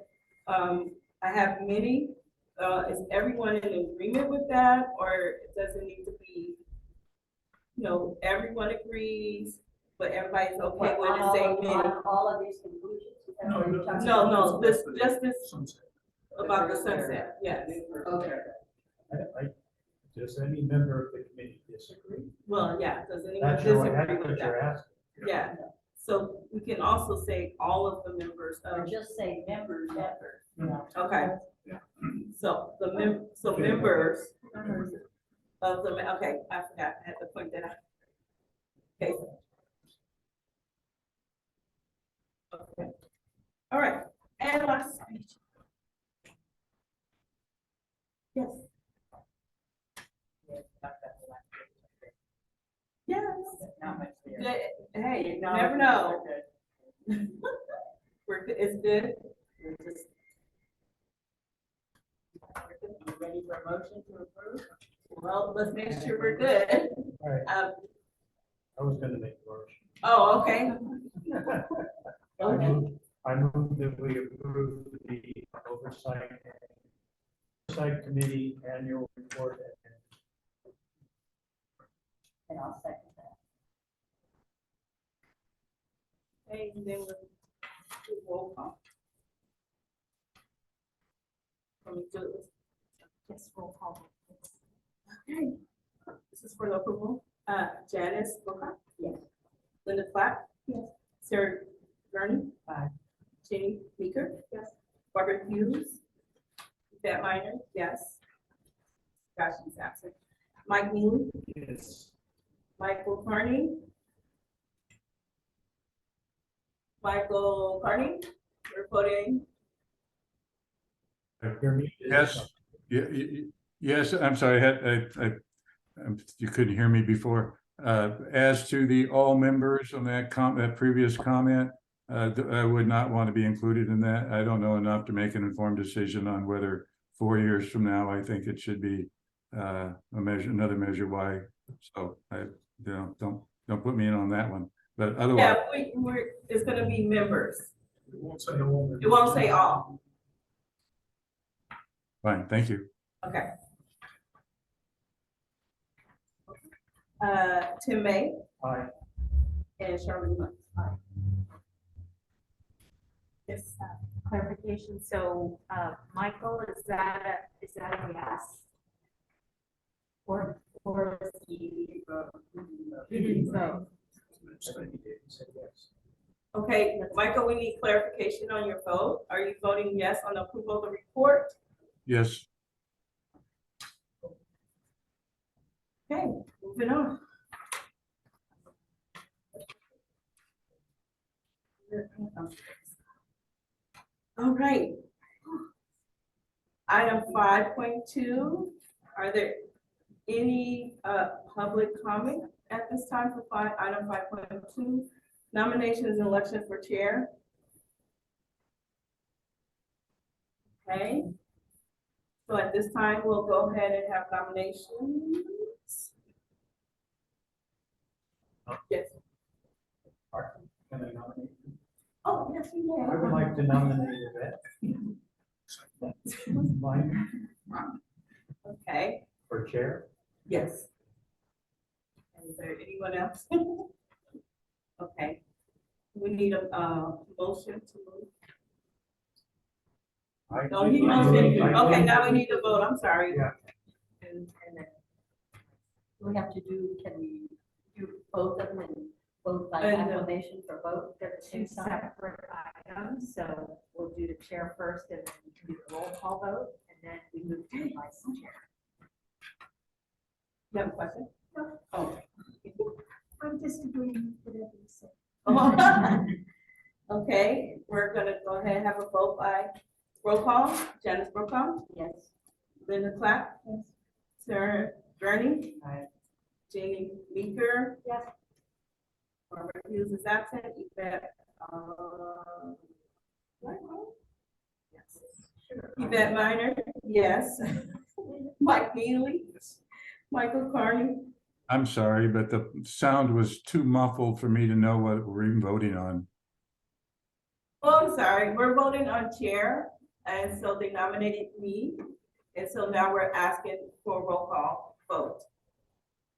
I have many. Is everyone in agreement with that, or does it need to be, everyone agrees, but everybody's okay with the same many? All of these conclusions? No, this, just this Sunset. about the sunset, yes. Okay. Does any member of the committee disagree? Well, yeah, does anyone That's your, disagree that's with what you're that? asking. Yeah, so we can also say all of the members Or of, just say members. okay. So members of the, okay, I forgot, I had to point that out. Okay. Okay, all right, and last speech. Yes. Yes. Not much there. Hey, you never know. It's good. We're just. You ready for a motion to approve? Well, let's make sure we're good. All right, I was gonna make a motion. Oh, okay. I move that we approve the Oversight Committee annual report And I'll second that. Okay, and then we'll do roll call. Let me do this. Yes, roll call. Okay, this is for the approval. Janice Booker. Yes. Linda Platt. Yes. Sarah Gurney. Aye. Jenny Meeker. Yes. Barbara Hughes. Yvette Minor, yes. Gosh, she's absent. Mike Neely. Yes. Michael Carney. Michael Carney, you're voting. Yes. Yes, I'm sorry, you couldn't hear me before. As to the all members on that that previous comment, I would not want to be included in that. I don't know enough to make an informed decision on whether 4 years from now, I think it should be another measure Y. So don't put me in on that one. But otherwise, Yeah, it's gonna be members. It won't say all. It won't say all. fine, thank you. Okay. Tim May Aye. and Charlene Muntz. Aye. Yes, clarification, so, Michael, is that a yes? Or is he didn't vote? Okay, Michael, we need clarification on your vote. Are you voting yes on the approval of the report? Yes. Okay, moving on. All right. Item 5.2, are there any public comment at this time for item 5.2? Nominations and election for chair. Okay. So at this time, we'll go ahead and have nominations. Yes. Can I nominate you? Oh, yes, you I would like to nominate Yvette. Mine Okay, for chair. yes. Is there anyone else? Okay. We need a motion to move. Oh, he motioned. Okay, now we need to vote. I'm sorry. Yeah. And then we have to do, can we do both of them and vote by And, acclamation for both? They're two separate items, so we'll do the chair first and then we can do the roll call vote, and then we move to the vice chair. You have a question? Oh. I'm disagreeing with whatever you said. Okay, we're gonna go ahead and have a vote by roll call. Janice Brokaw, Yes. Linda Clapp, Sarah Gurney, Aye. Jenny Meeker. Yes. Barbara Hughes is absent. Yvette, Yvette Minor, yes. Mike Neely, Michael Carney. I'm sorry, but the sound was too muffled for me to know what we're even voting on. Oh, I'm sorry, we're voting on chair, and so they nominated me, and so now we're asking for a roll call vote.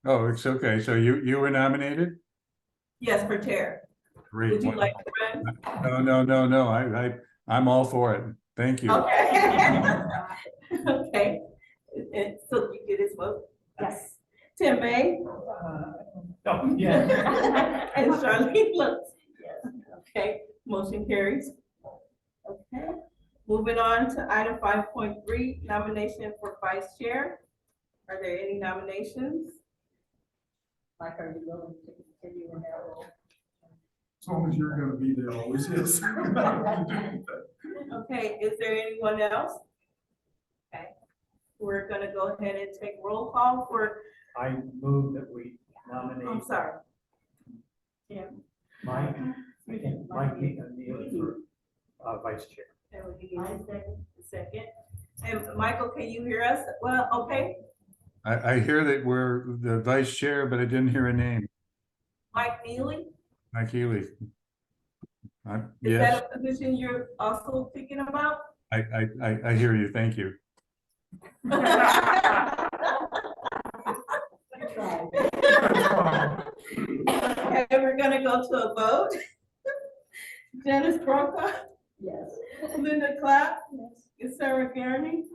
Oh, it's okay. So you were nominated? Yes, for chair. Great. Would you like to run? No. I'm all for it. Thank you. Okay. Okay, and so you get his vote? Yes. Tim May Oh, yeah. and Charlene Lutz. Yes. Okay, motion carries. Okay, moving on to item 5.3, nomination for vice chair. Are there any nominations? Mike, are you willing to continue in that role? As long as you're gonna be there, always is. Okay, is there anyone else? Okay, we're gonna go ahead and take roll call for, I move that we nominate. I'm sorry. Mike Neely for vice chair. And we need a second. And Michael, can you hear us? Well, okay, I hear that we're the vice chair, but I didn't hear a name. Mike Neely, Mike Healy. is Yes, that a position you're also thinking about? I hear you. Thank you. Okay, we're gonna go to a vote. Janice Bronca, Yes. Linda Clapp, Sarah Garney,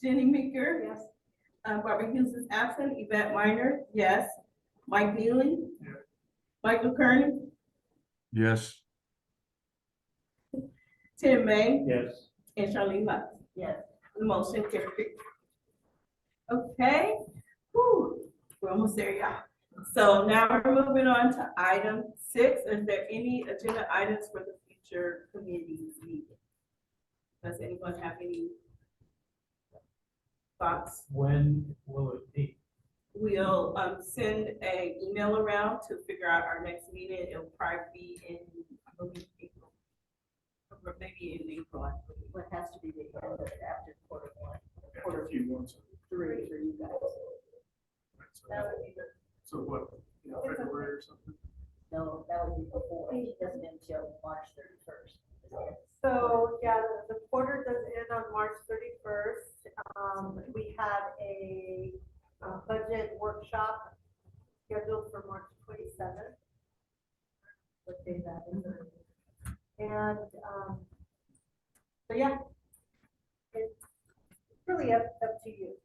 Jenny Meeker. Yes. Barbara Hughes is absent, Yvette Minor, yes. Mike Neely. Yeah. Michael Kearney, Yes. Tim May, Yes. and Charlene Lutz. Yes. The motion carried. Okay, whew, we're almost there, y'all. So now we're moving on to item 6. Is there any agenda items for the future committees meeting? Does anyone have any thoughts? When will it be? We'll send an email around to figure out our next meeting. It'll probably be in, I believe, April. Or maybe in April, I believe. What has to be the end of after quarter 1, After a few months. 3 for you guys. That would be the, So what, February or something? no, that would be before, it doesn't end until March 31st. So, yeah, the quarter does end on March 31st. We have a budget workshop scheduled for March 27th. What day that is. And, so yeah, it's really up to you.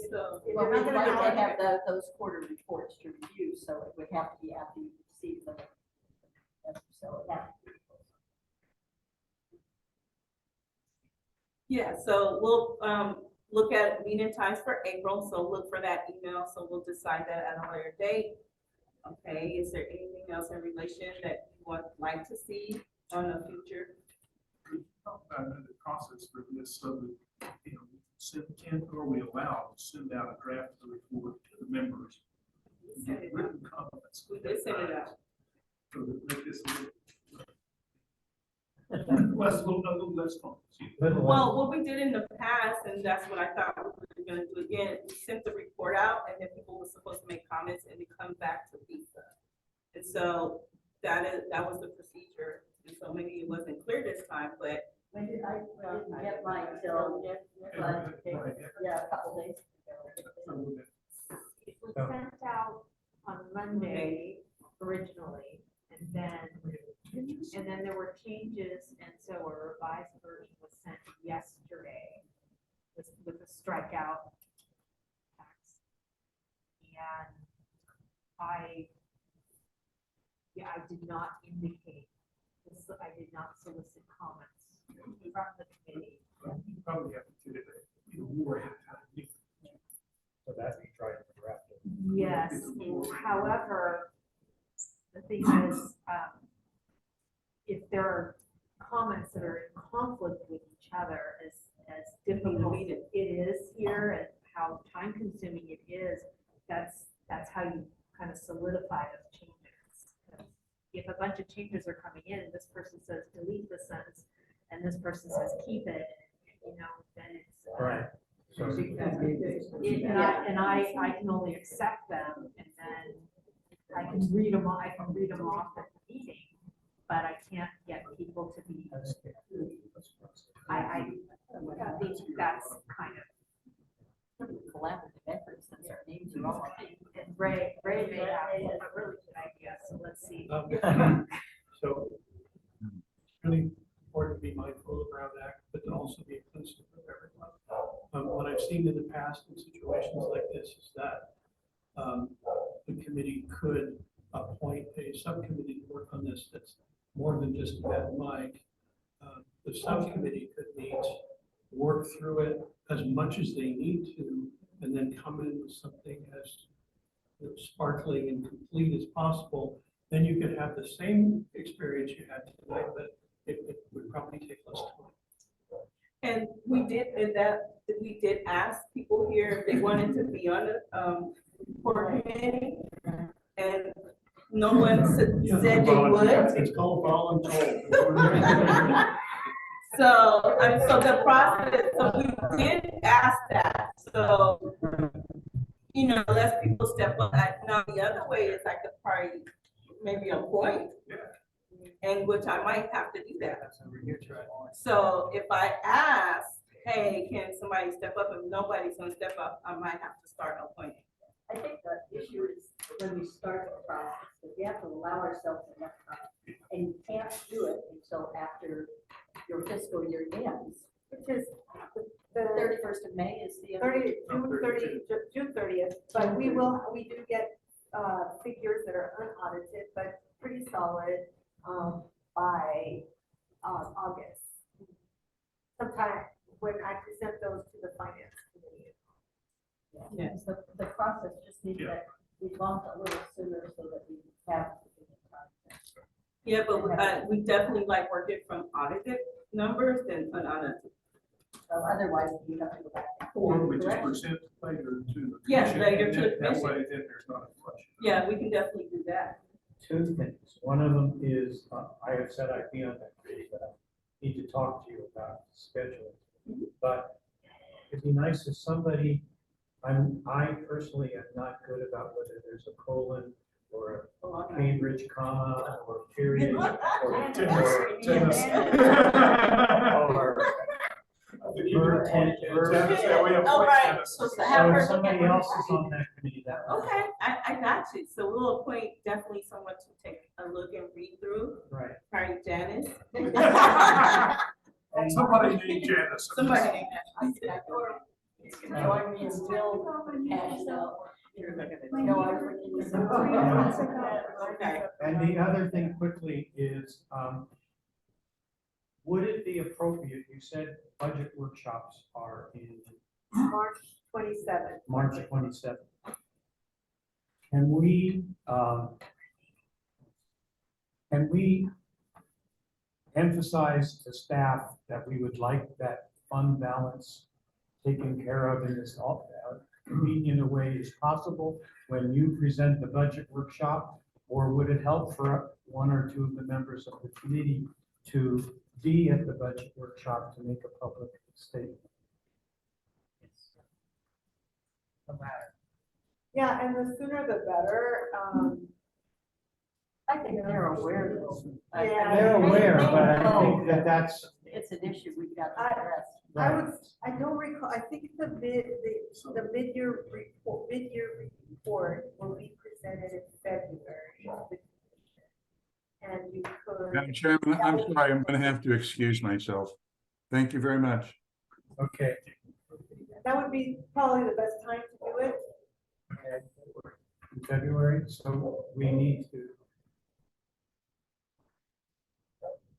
So, Well, we'd like to have those quarter reports to review, so it would have to be after you see them. So it has to be. yeah, so we'll look at meeting times for April. So look for that email. So we'll decide that at a later date. Okay, is there anything else in relation that you would like to see on the future? The process for this, so that, can or we allow to send out a draft of the report to the members. Send it out. Written comments. We did send it out. So that make this a little less fun. Well, what we did in the past, and that's what I thought we were gonna do again, we sent the report out and then people were supposed to make comments and it come back to Lisa. And so that was the procedure. And so maybe it wasn't clear this time, but When did I didn't get mine till, yeah, a couple days ago. It was sent out on Monday originally, and then there were changes, and so a revised version was sent yesterday with a strikeout text. And I did not indicate, I did not solicit comments from the committee. You probably have to get it, more ahead of time. So that we try to draft it. Yes, however, the thing is, if there are comments that are in conflict with each other, as difficult it is here and how time consuming it is, that's how you kind of solidify those changes. If a bunch of changes are coming in, this person says delete this sentence, and this person says keep it, then it's. Right. So And I can only accept them, and then I can read them off at the meeting, but I can't get people to be, I think that's kind of. Collaborative efforts, since our names are all. And Ray may have a really good idea, so let's see. So really important to be mindful around that, but to also be inclusive of everyone. What I've seen in the past in situations like this is that the committee could appoint a subcommittee to work on this that's more than just Matt and Mike. The subcommittee could meet, work through it as much as they need to, and then come in with something as sparkling and complete as possible. Then you could have the same experience you had tonight, but it would probably take less time. And we did ask people here if they wanted to be on the board committee, and no one said they would. It's called volunteer. So the process, so we did ask that, so, less people step up. Now, the other way is I could probably maybe appoint, and which I might have to do that. So if I ask, hey, can somebody step up, and nobody's gonna step up, I might have to start appointing. I think the issue is when we start the process, that we have to allow ourselves enough time. And you can't do it until after your fiscal year ends, which is the 31st of May is the. June 30th, but we do get figures that are unaudited, but pretty solid by August. Sometime when I present those to the finance committee. Yes, the process just needs that resolved a little sooner so that we have. Yeah, but we definitely like working from audited numbers than unaudited. So otherwise, you have to go back. Or we just present later to the. Yes, commission, later and to the that commission. way, then there's not a question. Yeah, we can definitely do that. Two things. One of them is, I have said I'd be on that committee, but I need to talk to you about scheduling. But it'd be nice if somebody, I personally am not good about whether there's a colon or a Cambridge comma or period or All right, so have So her if somebody else is on that committee, that. Okay, I got you. So we'll appoint definitely someone to take a look and read through. Right. Probably Janice. Somebody named Janice. Somebody named Janice. Join me and Bill. Okay. And the other thing quickly is, would it be appropriate, you said budget workshops are in March 27th. March 27th. Can we emphasize to staff that we would like that fund balance taken care of in as convenient a way as possible when you present the budget workshop? Or would it help for one or two of the members of the committee to be at the budget workshop to make a public statement? Yeah, and the sooner the better. I think they're aware of this. Yeah. They're aware, but I think that that's. It's an issue we've got to address. I don't recall, I think the mid-year report will be presented in February. And you could. Madam Chairman, I'm sorry, I'm going to have to excuse myself. Thank you very much. Okay. That would be probably the best time to do it. Okay. In February, so we need to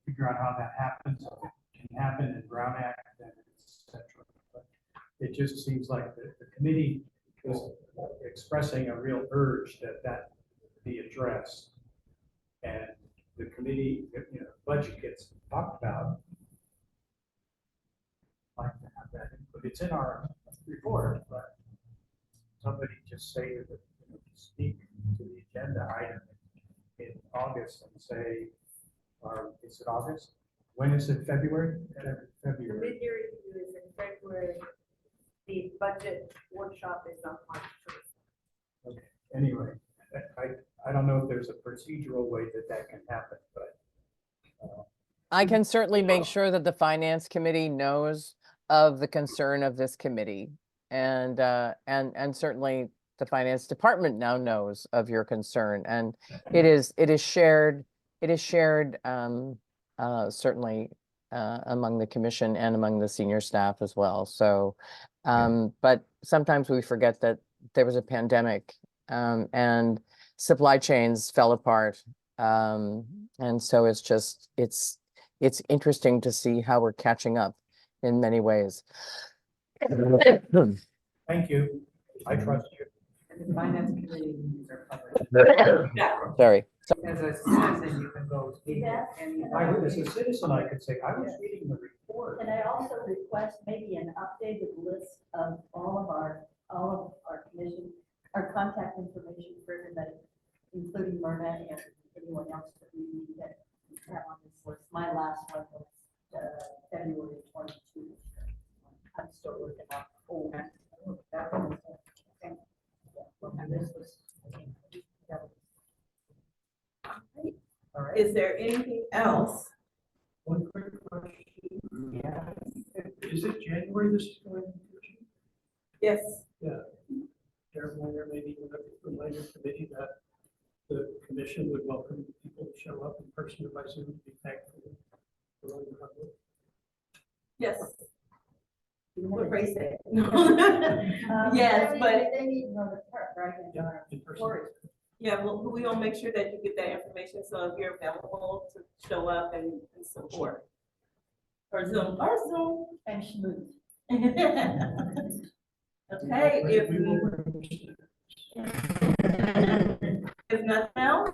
figure out how that happens. It can happen in Brown Act, and etc. But it just seems like the committee is expressing a real urge that be addressed, and the committee, budget gets talked about. Like to have that, but it's in our report. But somebody just say that, speak to the agenda item in August and say, is it August? When is it? February? The February. mid-year review is in February. The budget workshop is on March 1st. Okay. Anyway, I don't know if there's a procedural way that can happen, but. I can certainly make sure that the finance committee knows of the concern of this committee. And certainly the finance department now knows of your concern, and it is shared certainly among the commission and among the senior staff as well. So, but sometimes we forget that there was a pandemic and supply chains fell apart. And so it's interesting to see how we're catching up in many ways. Thank you. I trust you. And the finance committee meetings are public. Sorry. As a citizen, you can go speak at any. As a citizen, I could say, I was reading the report. And I also request maybe an updated list of all of our commission, our contact information for everybody, including Myrna and anyone else that we need to have on this list. My last one was February 22. I'm still working on. Oh, that one was. Okay. And this was. All right. Is there anything else? One quick question. Yeah. Is it January this is going to? Yes. Yeah. Maybe we say that the commission would welcome people to show up in person or by Zoom to be thankful for all your hard work. Yes. What Ray said. Yes, Yes, but they need to know the part, right? Yeah, in person. yeah, well, we gonna make sure that you get that information, so if you're available to show up and support. Or Zoom. And smooth. Okay, if We will register. if nothing else,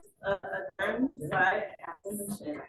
adjourn by acclamation.